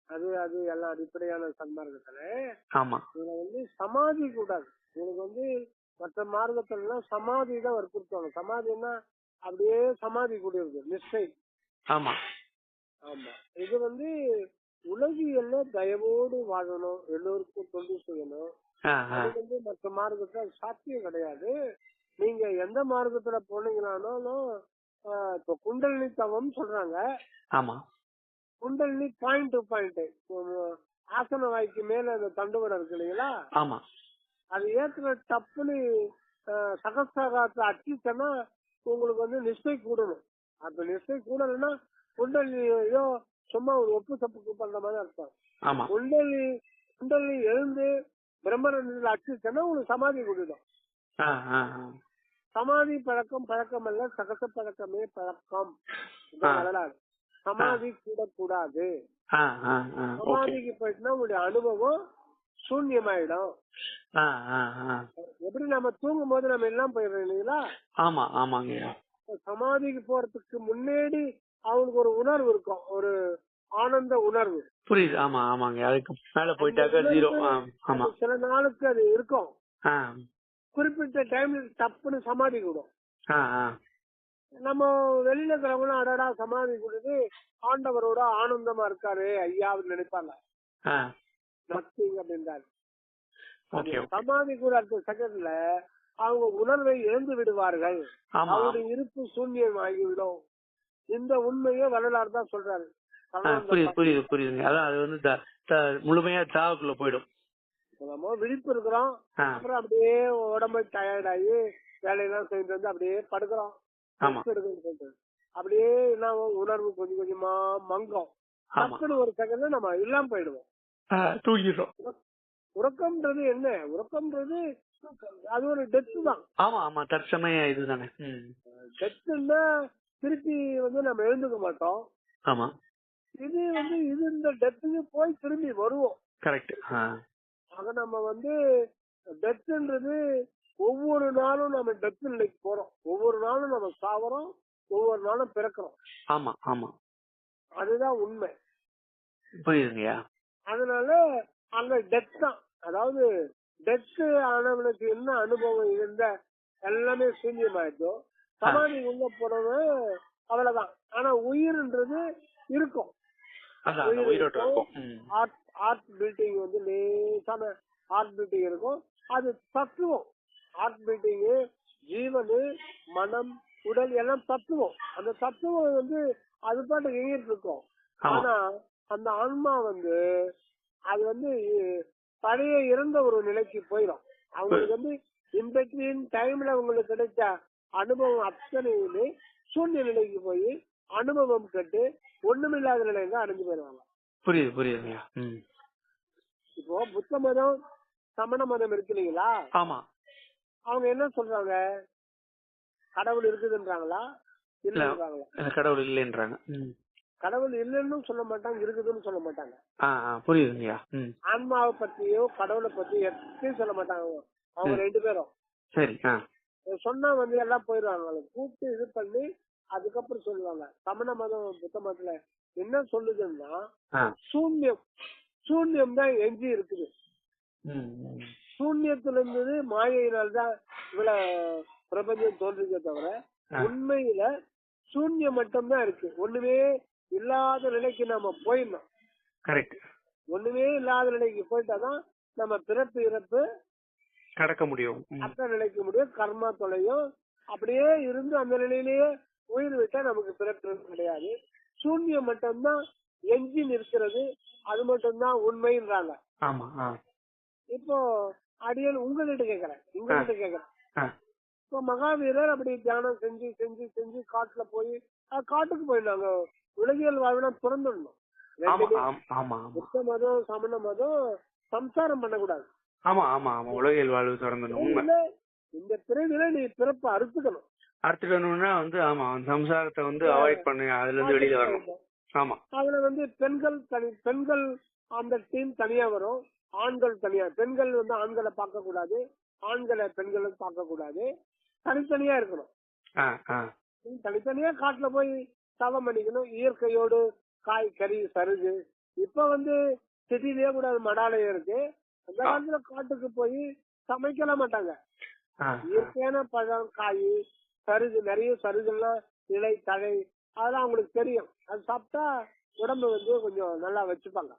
அது அது எல்லாம் அடிப்படையான சன்மார்க்கத்துல. ஆமா, இதுல வந்து சமாதி கூடாது. உங்களுக்கு வந்து மற்ற மார்க்கத்துல சமாதி தான் வற்புறுத்துவாங்க. சமாதினா அப்படியே சமாதி கூடியது நிச்சை. ஆமா ஆமா, இது வந்து உலகியல்ல தயவோடு வாழணும், எல்லோருக்கும் தொண்டு செய்யணும். அது வந்து மற்ற மார்க்கத்துல சாத்தியம் கிடையாது. நீங்க எந்த மார்க்கத்துல போனீங்கன்னாலும் இப்ப குண்டலினி தவம் சொல்றாங்க. ஆமா, குண்டலினி பாயிண்ட் டு பாயிண்ட், ஆசன வாய்க்கு மேல அந்த தண்டுவடம் இருக்கு இல்லைங்களா, ஆமா, அது ஏற்கனவே டப்புன்னு சகஸ்திரகாரத்தை அடிச்சேன்னா உங்களுக்கு வந்து நிஷ்டை கூடணும். அப்ப நிஷ்டை கூடலைன்னா குண்டலினியோ சும்மா ஒரு ஒப்பு தப்புக்கு பண்ற மாதிரி அர்த்தம். குண்டலினி எழுந்து பிரம்மரந்தில அடிச்சேன்னா உங்களுக்கு சமாதி கூடிடும். சமாதி பழக்கம் அல்ல, சகச பழக்கமே பழக்கம். வரலாறு சமாதி கூடக்கூடாது. ஆ, ஆ, ஆ, ஓகே. சமாதிக்கு போயிட்டுனா உங்களுடைய அனுபவம் சூன்யமாயிடும். ஆ, ஆ, ஆ. எப்படி நம்ம தூங்கும் போது நம்ம எல்லாம் போயிடுறோம் இல்லைங்களா? ஆமா, ஆமாங்க. சமாதிக்கு போறதுக்கு முன்னாடி அவங்களுக்கு ஒரு உணர்வு இருக்கும், ஒரு ஆனந்த உணர்வு. புரியுது. ஆமா, ஆமாங்க. அதுக்கு மேல அந்த போயிட்டாக்க ஜீரோ. உணர்வு ஆமா. அது சில நாளுக்கு அது இருக்கும். ஆ, குறிப்பிட்ட டைம்ல டப்புன்னு சமாதி கூடும். ஆ, ஆ. நம்ம வெளியில இருக்கிறவங்களும் அடடா சமாதி கூடுது, ஆண்டவரோட ஆனந்தமா இருக்காரு ஐயாவுன்னு நினைப்பாங்க. ஆ, நத்திங் அப்படின்றாரு. Okay, okay. சமாதி கூட அடுத்த செகண்ட்ல அவங்க உணர்வை இழந்து விடுவார்கள். ஆமா, அவருடைய இருப்பு சூன்யம் ஆகிவிடும். இந்த உண்மையை வரலாறு தான் சொல்றாரு. புரியுது, புரியுது, புரியுதுங்க. அதான் அது வந்து முழுமையா சாவுக்குள்ள போயிடும். நம்ம விழிப்பு இருக்கிறோம், ஆ, அப்புறம் அப்படியே உடம்பு டயர்ட் ஆகி வேலையெல்லாம் செஞ்சுட்டு வந்து அப்படியே படுக்கிறோம். ஆமா, ரெஸ்ட் எடுக்கணும்னு சொல்லிட்டு அப்படியே என்ன ஆகும், உணர்வு கொஞ்சம் கொஞ்சமா மங்கும். ஆமா. டக்குன்னு ஒரு செகண்ட்ல நம்ம இல்லாம போயிடுவோம். தூங்கிடுறோம். உறக்கம்ன்றது என்ன? உறக்கம்ன்றது அது ஒரு டெத்து தான். ஆமா, ஆமா, தற்சமய இதுதானே. டெத்துன்னா திருப்பி வந்து நம்ம எழுந்துக்க மாட்டோம். ஆமா, இது வந்து இது இந்த டெத்துக்கு போய் திரும்பி வருவோம். கரெக்ட். ஆக நம்ம வந்து டெத்துன்றது ஒவ்வொரு நாளும் நம்ம டெத் நிலைக்கு போறோம். ஒவ்வொரு நாளும் நம்ம சாவறோம், ஒவ்வொரு நாளும் பிறக்கிறோம். ஆமா, ஆமா, அதுதான் உண்மை. புரியுதுங்கய்யா. அதனால அங்க டெத் தான். அதாவது டெத் ஆனவனுக்கு என்ன அனுபவம் இருந்த எல்லாமே சூன்யமாயிட்டோ, சமாதி உள்ள போறவன் அவ்வளவுதான். ஆனா உயிர்ன்றது இருக்கும். ஹார்ட் பீட்டிங் வந்து லேசான ஹார்ட் பீட்டிங் இருக்கும். அது தத்துவம். ஹார்ட் பீட்டிங், ஜீவனு, மனம், உடல் எல்லாம் தத்துவம். அந்த தத்துவம் வந்து அது பாட்டு இயங்கிட்டு இருக்கும். ஆனா அந்த ஆன்மா வந்து அது வந்து பழைய இறந்த ஒரு நிலைக்கு போயிடும். அவங்களுக்கு வந்து இன்பிட்வீன் டைம்ல உங்களுக்கு கிடைச்ச அனுபவம் அத்தனையுமே சூன்ய நிலைக்கு போய் அனுபவம் கட்டு ஒண்ணுமில்லாத நிலையில அடைஞ்சு போயிடுவாங்க. புரியுது, புரியுதுங்க. இப்போ புத்த மதம், சமண மதம் இருக்கு இல்லைங்களா? ஆமா. அவங்க என்ன சொல்றாங்க? கடவுள் இருக்குதுன்றாங்களா இல்லன்றாங்களா? கடவுள் இல்லைன்றாங்க. கடவுள் இல்லைன்னு சொல்ல மாட்டாங்க, இருக்குதுன்னு சொல்ல மாட்டாங்க. புரியுதுங்கய்யா. ஆன்மாவை பத்தியோ கடவுளை பத்தி எத்தையும் சொல்ல மாட்டாங்க அவங்க ரெண்டு பேரும். சரி. சொன்னா வந்து எல்லாம் போயிடுவாங்க. கூப்பிட்டு இது பண்ணி அதுக்கப்புறம் சொல்லுவாங்க. சமண மதம் புத்த மதத்துல என்ன சொல்லுதுன்னா சூன்யம், சூன்யம் தான் எஞ்சி இருக்குது. சூன்யத்துல இருந்தது மாயையினால்தான் இவ்வளவு பிரபஞ்சம் தோன்றுதே தவிர உண்மையில சூன்யம் மட்டும்தான் இருக்கு. ஒண்ணுமே இல்லாத நிலைக்கு நம்ம போயிடணும். கரெக்ட். ஒண்ணுமே இல்லாத நிலைக்கு போயிட்டாதான் நம்ம பிறப்பு இறப்பு கடக்க முடியும், அத்த நிலைக்க முடியும். கர்மா தொலையும். அப்படியே இருந்து அந்த நிலையிலேயே உயிர் விட்டா நமக்கு பிறப்பு கிடையாது. சூன்யம் மட்டும்தான் எஞ்சின் இருக்கிறது. அது மட்டும்தான் உண்மைன்றாங்க. இப்போ அடியன் உங்ககிட்ட கேக்குறேன். இப்போ மகாவீரர் அப்படி தியானம் செஞ்சு செஞ்சு செஞ்சு காட்டுல போய் காட்டுக்கு போயிடலாங்க. உலகியல் வாழ்வினா பிறந்துடணும். புத்த மதம் சமண மதம் சம்சாரம் பண்ணக்கூடாது. உலகியல் வாழ்வு திறந்துடணும். இந்த பிறவில நீ பிறப்ப அறுத்துக்கணும்னா வந்து சம்சாரத்தை வந்து அவாய்ட் பண்ணு, அதுல இருந்து வெளியில வரணும். அதுல வந்து பெண்கள் அந்த டீம் தனியா வரும், ஆண்கள் தனியா. பெண்கள் வந்து ஆண்களை பார்க்க கூடாது, ஆண்களை பெண்களும் பார்க்க கூடாது, தனித்தனியா இருக்கணும். தனித்தனியா காட்டுல போய் தவம் பண்ணிக்கணும். இயற்கையோடு காய் கறி சருகு. இப்ப வந்து சிட்டிலேயே கூட மடாலயம் இருக்கு. அந்த காலத்துல காட்டுக்கு போய் சமைக்கல மாட்டாங்க. இயற்கையான பழம், காய், சருகு, நிறைய சருகுலாம் இலை தழை அதெல்லாம் அவங்களுக்கு தெரியும். அது சாப்பிட்டா உடம்பு வந்து கொஞ்சம் நல்லா வச்சுப்பாங்க.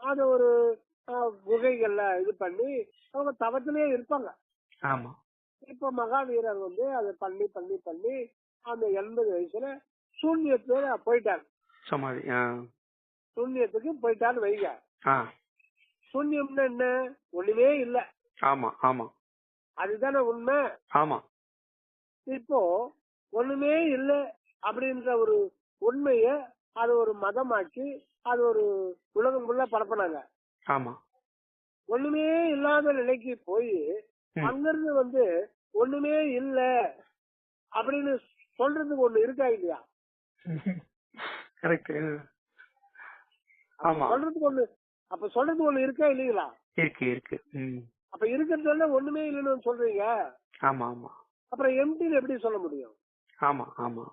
அது ஒரு குகைகள்ல இது பண்ணி அவங்க தவத்திலேயே இருப்பாங்க. இப்ப மகாவீரர் வந்து அதை பண்ணி பண்ணி பண்ணி அந்த 80 வயசுல சூன்யத்துல போயிட்டாரு. சூன்யத்துக்கு போயிட்டாரு வைங்க. சூன்யம்னா என்ன? ஒண்ணுமே இல்ல. அதுதானே உண்மை. இப்போ ஒண்ணுமே இல்ல அப்படின்ற ஒரு உண்மைய அது ஒரு மதமாக்கி அது ஒரு உலகம் ஃபுல்லா பரப்பினாங்க. ஒண்ணுமே இல்லாத நிலைக்கு போய் அங்கிருந்து வந்து ஒண்ணுமே இல்ல அப்படின்னு சொல்றதுக்கு ஒண்ணு இருக்கா இல்லையா? கரெக்ட். ஆமா, சொல்றதுக்கு ஒண்ணு, அப்ப சொல்றதுக்கு ஒண்ணு இருக்கா இல்லீங்களா? இருக்கு இருக்கு. அப்ப இருக்கிறதுல ஒண்ணுமே இல்லைன்னு சொல்றீங்க. ஆமா ஆமா அப்புறம் எம்டின்னு எப்படி சொல்ல முடியும்? ஆமா ஆமா.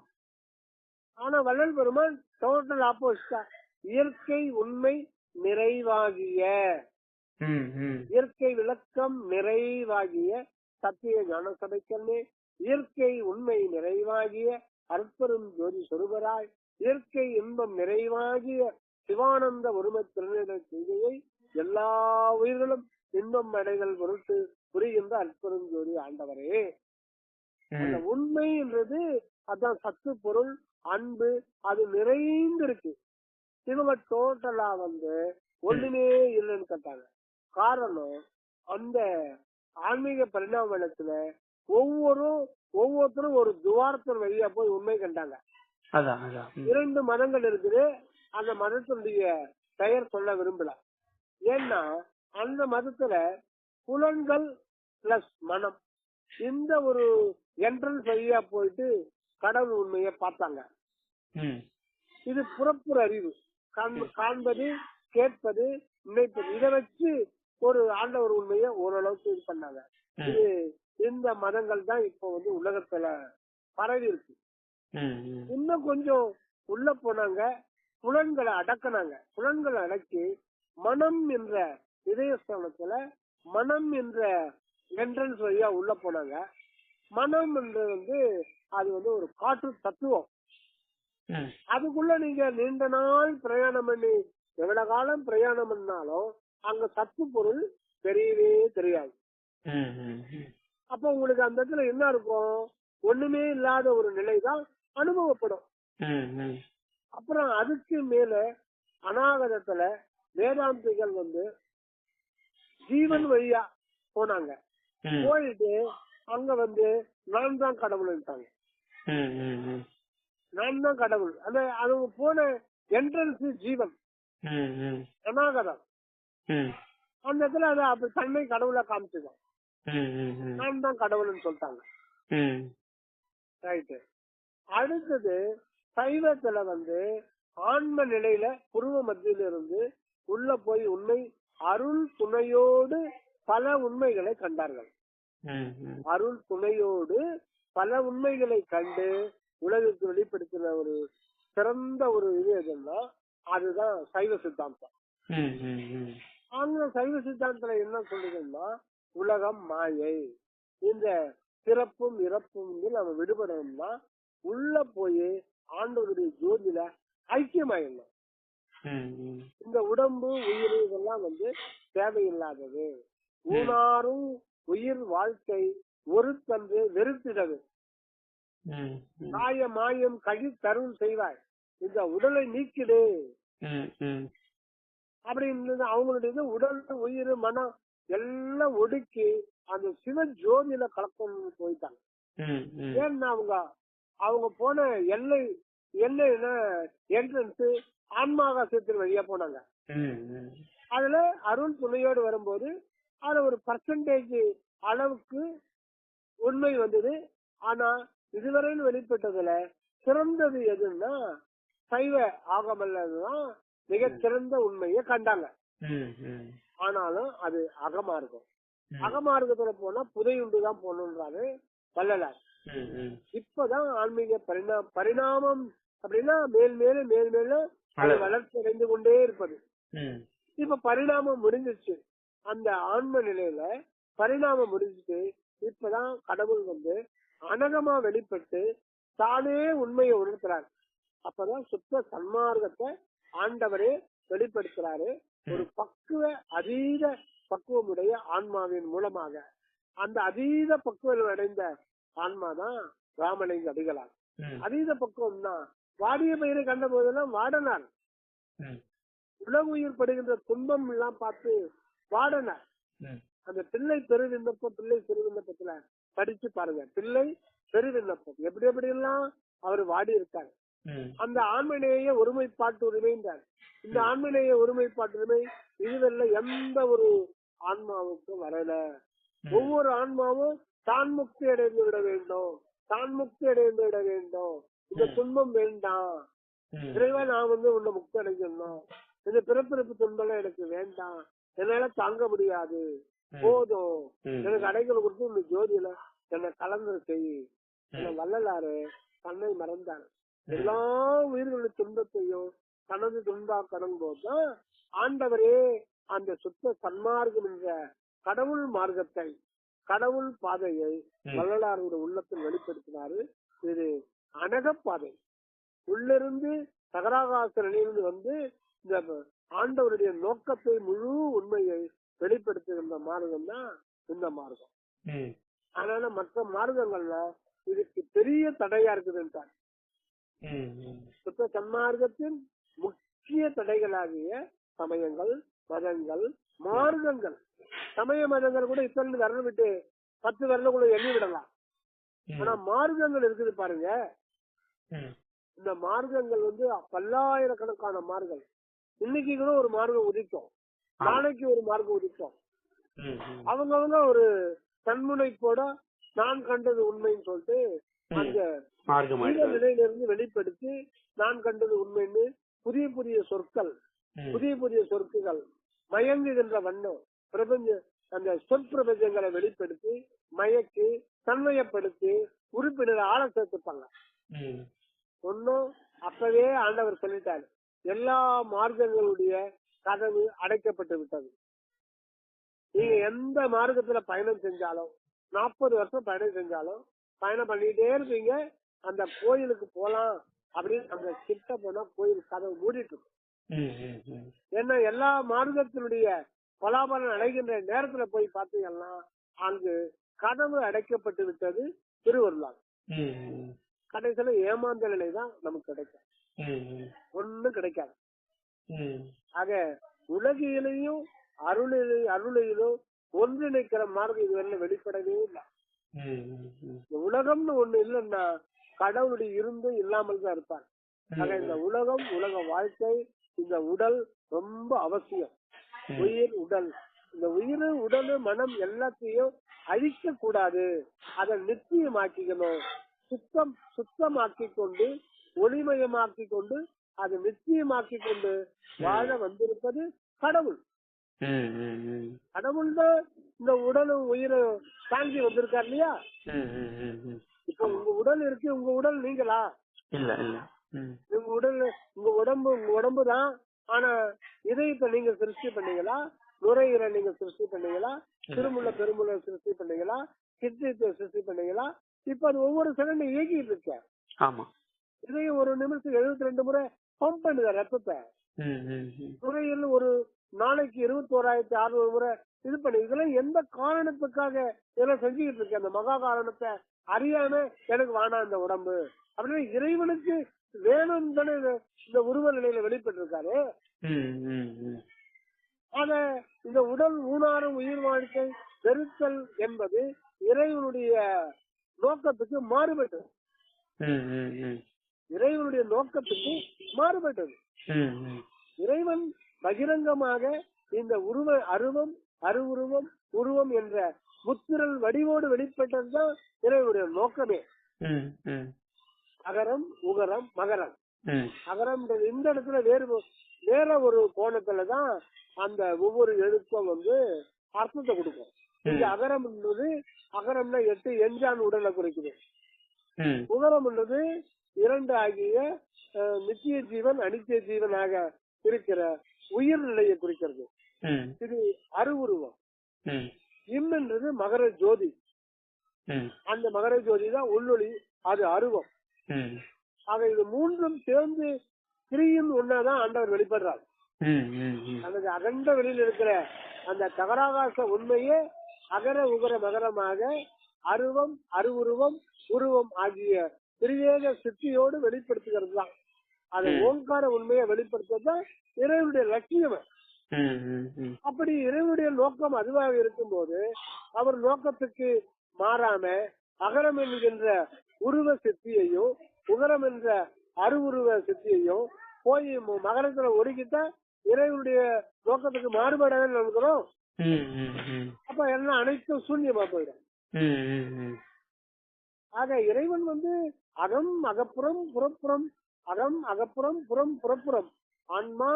ஆனா வள்ளல் பெருமான் டோட்டல் ஆப்போசிட்டா, இயற்கை உண்மை நிறைவாகிய, இயற்கை விளக்கம் நிறைவாகிய சத்திய ஞான சபைக்கண்ணே, இயற்கை உண்மை நிறைவாகிய அற்பெரும் ஜோதி சொருபராய், இயற்கை இன்பம் நிறைவாகிய சிவானந்த ஒருமை திருநிலை செய்கையை எல்லா உயிர்களும் இன்பம் அடைதல் பொருட்டு புரிகின்ற அற்பெரும் ஜோதி ஆண்டவரே. அந்த உண்மை என்றது அதான் சத்து பொருள் அன்பு, அது நிறைந்திருக்கு. இவங்க டோட்டலா ஒண்ணுமே இல்லைன்னு கேட்டாங்க. காரணம், அந்த ஆன்மீக பரிணாமத்துல ஒவ்வொருத்தரும் ஒரு துவாரத்தின் வழியா போய் உண்மை கண்டாங்க. 2 மதங்கள் இருக்குது. அந்த மதத்தினுடைய பெயர் சொல்ல விரும்பல. ஏன்னா அந்த மதத்துல புலன்கள் பிளஸ் மனம், இந்த ஒரு என்ட்ரன்ஸ் வழியா போயிட்டு கடவுள் உண்மையை பார்த்தாங்க. இது புறப்புற அறிவு, காண்பது, கேட்பது, நினைப்பது, இதை வச்சு ஒரு ஆண்டவர் உண்மையை ஓரளவுக்கு இது பண்ணாங்க. இது இந்த மதங்கள் தான் இப்போ உலகத்துல பரவி இருக்கு. இன்னும் கொஞ்சம் உள்ள போனாங்க, புலன்களை அடக்கினாங்க. புலன்களை அடக்கி மனம் என்ற இதயஸ்தானத்துல மனம் என்ற என்ட்ரன்ஸ் வழியா உள்ள போனாங்க. மனம் என்றது அது ஒரு காற்று தத்துவம். அதுக்குள்ள நீங்க நீண்ட நாள் பிரயாணம் பண்ணி எவ்வளவு காலம் பிரயாணம் பண்ணாலும் அங்க சத்து பொருள் தெரியவே தெரியாது. அப்ப உங்களுக்கு அந்த இடத்துல என்ன இருக்கும்? ஒண்ணுமே இல்லாத ஒரு நிலைதான் அனுபவப்படும். அப்புறம் அதுக்கு மேல அநாகதத்துல வேதாந்திகள் ஜீவன் வழியா போனாங்க. போயிட்டு அங்க நான் தான் கடவுள்ட்டாங்க. நான் தான் கடவுள். அது போன என்ட்ரன்ஸ் ஜீவன், அநாகதம். அந்த இடத்துல அது அப்படி தன்னை கடவுளை காமிச்சுதான் நான் தான் கடவுள்னு சொல்லிட்டாங்க. ரைட்டு. அடுத்தது சைவத்துல ஆன்ம நிலையில புருவ மத்தியில இருந்து உள்ள போய் உண்மை அருள் துணையோடு பல உண்மைகளை கண்டார்கள். அருள் துணையோடு பல உண்மைகளை கண்டு உலகிற்கு வெளிப்படுத்தின ஒரு சிறந்த ஒரு இது எதுன்னா அதுதான் சைவ சித்தாந்தம். அந்த சைவ சித்தாந்தத்துல என்ன சொல்லுதுன்னா, உலகம் மாயை, இந்த பிறப்பும் இறப்பும் நம்ம விடுபடணும்னா உள்ள போய் ஆண்டவருடைய ஜோதியில ஐக்கியமாயிடணும். இந்த உடம்பு உயிர் இதெல்லாம் தேவையில்லாதது. ஊனாரும் உயிர் வாழ்க்கை ஒரு தன்று வெறுத்திடது. மாய மாயம் கழி தருள் செய்வாய், இந்த உடலை நீக்கிடு அப்படின்னு அவங்களுடைய உடல் உயிர் மனம் எல்லாம் ஒடுக்கி அந்த சிவ ஜோதியில கலக்கணும்னு போயிட்டாங்க. ஏன்னா அவங்க போன எல்லை என்ட்ரன்ஸ் ஆன்மாகாசத்தின் வழியா போனாங்க. அதுல அருள் துணையோடு வரும்போது அதுல ஒரு பர்சன்டேஜ் அளவுக்கு உண்மை வந்தது. ஆனா இதுவரையில் வெளிப்பட்டதுல சிறந்தது எதுன்னா சைவ ஆகமல்லதான் மிக சிறந்த உண்மையை கண்டாங்க. ஆனாலும் அது அகமார்க்கம். அகமார்க்கத்துல போனா புதையுண்டுதான் போகணுன்றாரு வள்ளலார். இப்பதான் ஆன்மீக பரிணாமம் அப்படின்னா மேல் மேல அது வளர்ச்சி அடைந்து கொண்டே இருப்பது. இப்ப பரிணாமம் முடிஞ்சிச்சு. அந்த ஆன்ம நிலையில பரிணாமம் முடிஞ்சிட்டு இப்பதான் கடவுள் அனகமா வெளிப்பட்டு தானே உண்மையை உணர்த்துறாரு. அப்பதான் சுத்த சன்மார்க்கத்தை ஆண்டவரே வெளிப்படுத்துறாரு. ஒரு அதீத பக்குவமுடைய ஆன்மாவின் மூலமாக. அந்த அதீத பக்குவம் அடைந்த ஆன்மாதான் ராமலிங்க அடிகளார். அதீத பக்குவம்னா வாடிய பயிரை கண்ட போதெல்லாம் வாடனார். உலக உயிர் படுகின்ற துன்பம் எல்லாம் பார்த்து வாடனார். அந்த பிள்ளை பெருவிண்ணப்பம், பிள்ளை பெருவிண்ணப்பத்துல படிச்சு பாருங்க. பிள்ளை பெருவிண்ணப்பம் எப்படி எப்படி எல்லாம் அவர் வாடி இருக்காரு. அந்த ஆண்மநேய ஒருமைப்பாட்டு உரிமைன்றார். இந்த ஆண்மநேய ஒருமைப்பாட்டு உரிமை இதுவரை எந்த ஒரு ஆன்மாவுக்கும் வரல. ஒவ்வொரு ஆன்மாவும் தான் முக்தி அடைந்து விட வேண்டும், தான் முக்தி அடைந்து விட வேண்டும், இந்த துன்பம் வேண்டாம், இறைவா நான் உன்னை முக்தி அடைக்கணும், இந்த பிறப்பிறப்பு துன்பம் எனக்கு வேண்டாம், என்னால தாங்க முடியாது, போதும் எனக்கு அடைக்கல் கொடுத்து இந்த ஜோதியில என்னை கலந்து செய். என்ன வள்ளலாறு தன்னை மறந்தார். எல்லா உயிர்களுடைய துன்பத்தையும் தனது துன்பாக்கணும் போதுதான் ஆண்டவரே அந்த சுத்த சன்மார்க்கம் என்ற கடவுள் மார்க்கத்தை, கடவுள் பாதையை வள்ளலாருடைய உள்ளத்தில் வெளிப்படுத்தினாரு. இது அனகப்பாதை. உள்ளிருந்து சகராகாச நிலையிலிருந்து வந்து இந்த ஆண்டவருடைய நோக்கத்தை, முழு உண்மையை வெளிப்படுத்துகின்ற மார்க்கம் தான் இந்த மார்க்கம். அதனால மற்ற மார்க்கங்கள்ல இதுக்கு பெரிய தடையா இருக்குதுன்றார். சுத்த சன்மார்க்கத்தின் முக்கிய தடைகளாகிய சமயங்கள், மதங்கள், மார்க்கங்கள். சமய மதங்கள் கூட இத்தனை விரல் விட்டு 10 விரலுக்குள்ள எண்ணி விடலாம். ஆனா மார்க்கங்கள் இருக்குது பாருங்க, இந்த மார்க்கங்கள் பல்லாயிரக்கணக்கான மார்க்கம். இன்னைக்கு கூட ஒரு மார்க்கம் உதிக்கும், நாளைக்கு ஒரு மார்க்கம் உதிக்கும். அவங்க ஒரு தன்முனைப்போட நான் கண்டது உண்மைன்னு சொல்லிட்டு அந்த நிலையிலிருந்து வெளிப்படுத்தி நான் கண்டது உண்மைன்னு புதிய புதிய சொற்கள், புதிய புதிய சொற்கள், மயங்குகின்ற வண்ணம் பிரபஞ்ச அந்த சொற்பிரபஞ்சங்களை வெளிப்படுத்தி மயக்கி தன்மையப்படுத்தி உறுப்பினர் ஆள சேர்த்துப்பாங்க. ஒன்னும் அப்பவே ஆண்டவர் சொல்லிட்டாரு, எல்லா மார்க்கங்களுடைய கதவு அடைக்கப்பட்டு விட்டது. நீங்க எந்த மார்க்கத்துல பயணம் செஞ்சாலும் 40 வருஷம் பயணம் செஞ்சாலும் பயணம் பண்ணிட்டே இருப்பீங்க. அந்த கோயிலுக்கு போலாம் அப்படின்னு அந்த கிட்ட போனா கோயில் கதவு மூடிட்டு இருக்கும். ஏன்னா எல்லா மார்க்கத்தினுடைய பலாபலன் அடைகின்ற நேரத்துல போய் பாத்தீங்கன்னா அங்கு கதவு அடைக்கப்பட்டு விட்டது. திருவருளால் கடைசியில ஏமாந்த நிலை தான் நமக்கு கிடைக்கும், ஒண்ணும் கிடைக்காது. ஆக உலகிலையும் அருளையிலும் ஒன்றிணைக்கிற மார்க்கம் இதுவரை வெளிப்படவே இல்லை. உலகம்னு ஒண்ணு இல்லைன்னா கடவுளுடைய இருந்தும் இல்லாமல் தான் இருப்பார். ஆக இந்த உலகம், உலக வாழ்க்கை, இந்த உடல் ரொம்ப அவசியம். உயிர், உடல், இந்த உயிர், உடல், மனம் எல்லாத்தையும் அழிக்க கூடாது. அதை நிச்சயமாக்கிக்கணும். சுத்தமாக்கி கொண்டு, ஒளிமயமாக்கி கொண்டு, அதை நிச்சயமாக்கி கொண்டு வாழ வந்திருப்பது கடவுள். கடவுள் தான் இந்த உடலும் உயிரும் தாங்கி வந்திருக்காரு இல்லையா? இப்ப உங்க உடல் இருக்கு, உங்க உடல் நீங்களா? இல்ல இல்ல. உங்க உடல், உங்க உடம்பு தான். ஆனா இதயத்தை நீங்க சிருஷ்டி பண்ணீங்களா? நுரையீரை நீங்க சிருஷ்டி பண்ணீங்களா? திருமுள்ள பெருமுள்ள சிருஷ்டி பண்ணீங்களா? கிட்னியை சிருஷ்டி பண்ணீங்களா? இப்ப அது ஒவ்வொரு செகண்ட் இயக்கிட்டு இருக்க. ஆமா, இதயம் ஒரு நிமிஷம் 72 முறை பம்ப் பண்ணுத ரத்தத்தை. நுரையீரல் ஒரு நாளைக்கு 21,600 முறை இது பண்ணி. இதெல்லாம் எந்த காரணத்துக்காக இதெல்லாம் செஞ்சுக்கிட்டு இருக்கு? அந்த மகா காரணத்தை அறியாம எனக்கு வேணாம் இந்த உடம்பு அப்படின்னு இறைவனுக்கு வேணும் தானே இந்த உருவ நிலையில வெளிப்பட்டு இருக்காரு. ஆக இந்த உடல் ஊனாரும் உயிர் வாழ்க்கை வெறுத்தல் என்பது இறைவனுடைய நோக்கத்துக்கு மாறுபட்டது. இறைவனுடைய நோக்கத்துக்கு மாறுபட்டது. இறைவன் பகிரங்கமாக இந்த உருவம் என்ற முத்திரல் வடிவோடு வெளிப்பட்டதுதான் இறைவனுடைய நோக்கமே. அகரம், உகரம், மகரம். அகரம் இந்த இடத்துல வேற ஒரு கோணத்துலதான் அந்த ஒவ்வொரு எழுத்தும் அர்த்தத்தை கொடுக்கும். இந்த அகரம் என்பது, அகரம்னா 8 எஞ்சான் உடலை குறிக்குது. உகரம் என்பது 2 ஆகிய நித்திய ஜீவன் அனித்திய ஜீவனாக இருக்கிற உயிர் நிலையை குறிக்கிறது. இது அருவுருவம். இம் என்றது மகர ஜோதி. அந்த மகர ஜோதி தான் உள்ளொளி, அது அருவம். ஆக இது மூன்றும் சேர்ந்து திரியும் ஒன்னாதான் ஆண்டவர் வெளிப்படுறார். அந்த அகண்ட வெளியில் இருக்கிற அந்த தகராகாச உண்மையே அகர உகர மகரமாக அருவம், அருவுருவம், உருவம் ஆகிய திரிவேக சித்தியோடு வெளிப்படுத்துகிறது தான். அது ஓங்கார உண்மையை வெளிப்படுத்துறதுதான் இறைவனுடைய லட்சியம். அப்படி இறைவனுடைய நோக்கம் அதுவாக இருக்கும் போது அவர் நோக்கத்துக்கு மாறாம அகரம் என்கின்ற உருவ சித்தியையும் உகரம் என்ற அருவுருவ சித்தியையும் போய் மகரத்துல ஒடுக்கிட்டா இறைவனுடைய நோக்கத்துக்கு மாறுபாடாக நினைக்கிறோம். அப்ப எல்லாம் அனைத்தும் சூன்யமா போயிடும். ஆக இறைவன் அகம், அகப்புறம், புறப்புறம் அகம் அகப்புறம், புறம் புறப்புறம், ஆன்மா,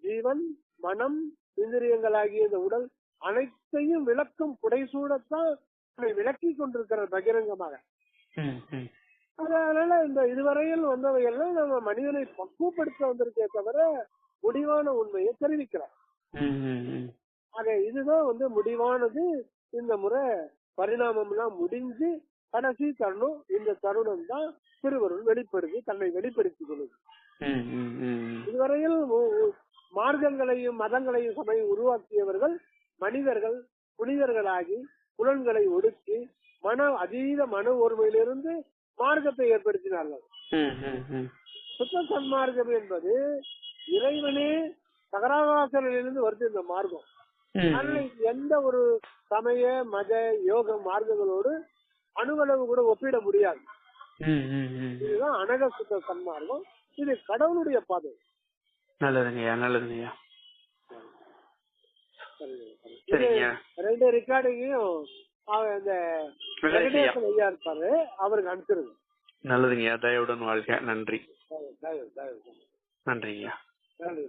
ஜீவன், மனம், இந்திரியங்கள் ஆகிய இந்த உடல் அனைத்தையும் விளக்கும் புடைசூடத்தான் விளக்கி கொண்டிருக்கிறார் பகிரங்கமாக. அதனால இந்த இதுவரையில் வந்தவையெல்லாம் நம்ம மனிதனை பக்குவப்படுத்த வந்திருக்கே தவிர முடிவான உண்மையை தெரிவிக்கிறார். ஆக இதுதான் முடிவானது. இந்த முறை பரிணாமம் எல்லாம் முடிஞ்சு கடைசி தருணம், இந்த தருணம் தான் திருவருள் வெளிப்படுது, தன்னை வெளிப்படுத்திக் கொள்ளுது. இதுவரையில் மார்க்கங்களையும் மதங்களையும் சபையை உருவாக்கியவர்கள் மனிதர்கள் புனிதர்களாகி புலன்களை ஒடுக்கி அதீத மன ஒருமையிலிருந்து மார்க்கத்தை ஏற்படுத்தினார்கள். சுத்த சன்மார்க்கம் என்பது இறைவனே சகராவாசனிலிருந்து வருது இந்த மார்க்கம். அதனால எந்த ஒரு சமய மத யோக மார்க்கங்களோடு அணுவளவு கூட ஒப்பிட முடியாது. இதுதான் அனக சுத்த சன்மார்க்கம். இது கடவுளுடைய பாதை. நல்லதுங்கய்யா, நல்லதுங்கய்யா. ரெண்டு ரெக்கார்டிங்கையும் இந்த ஐயா இருப்பாரு, அவருக்கு அனுப்பிச்சிருங்க. நல்லதுங்கய்யா, தயவுடன் வாழ்க. நன்றி. நன்றிங்கய்யா. நன்றி.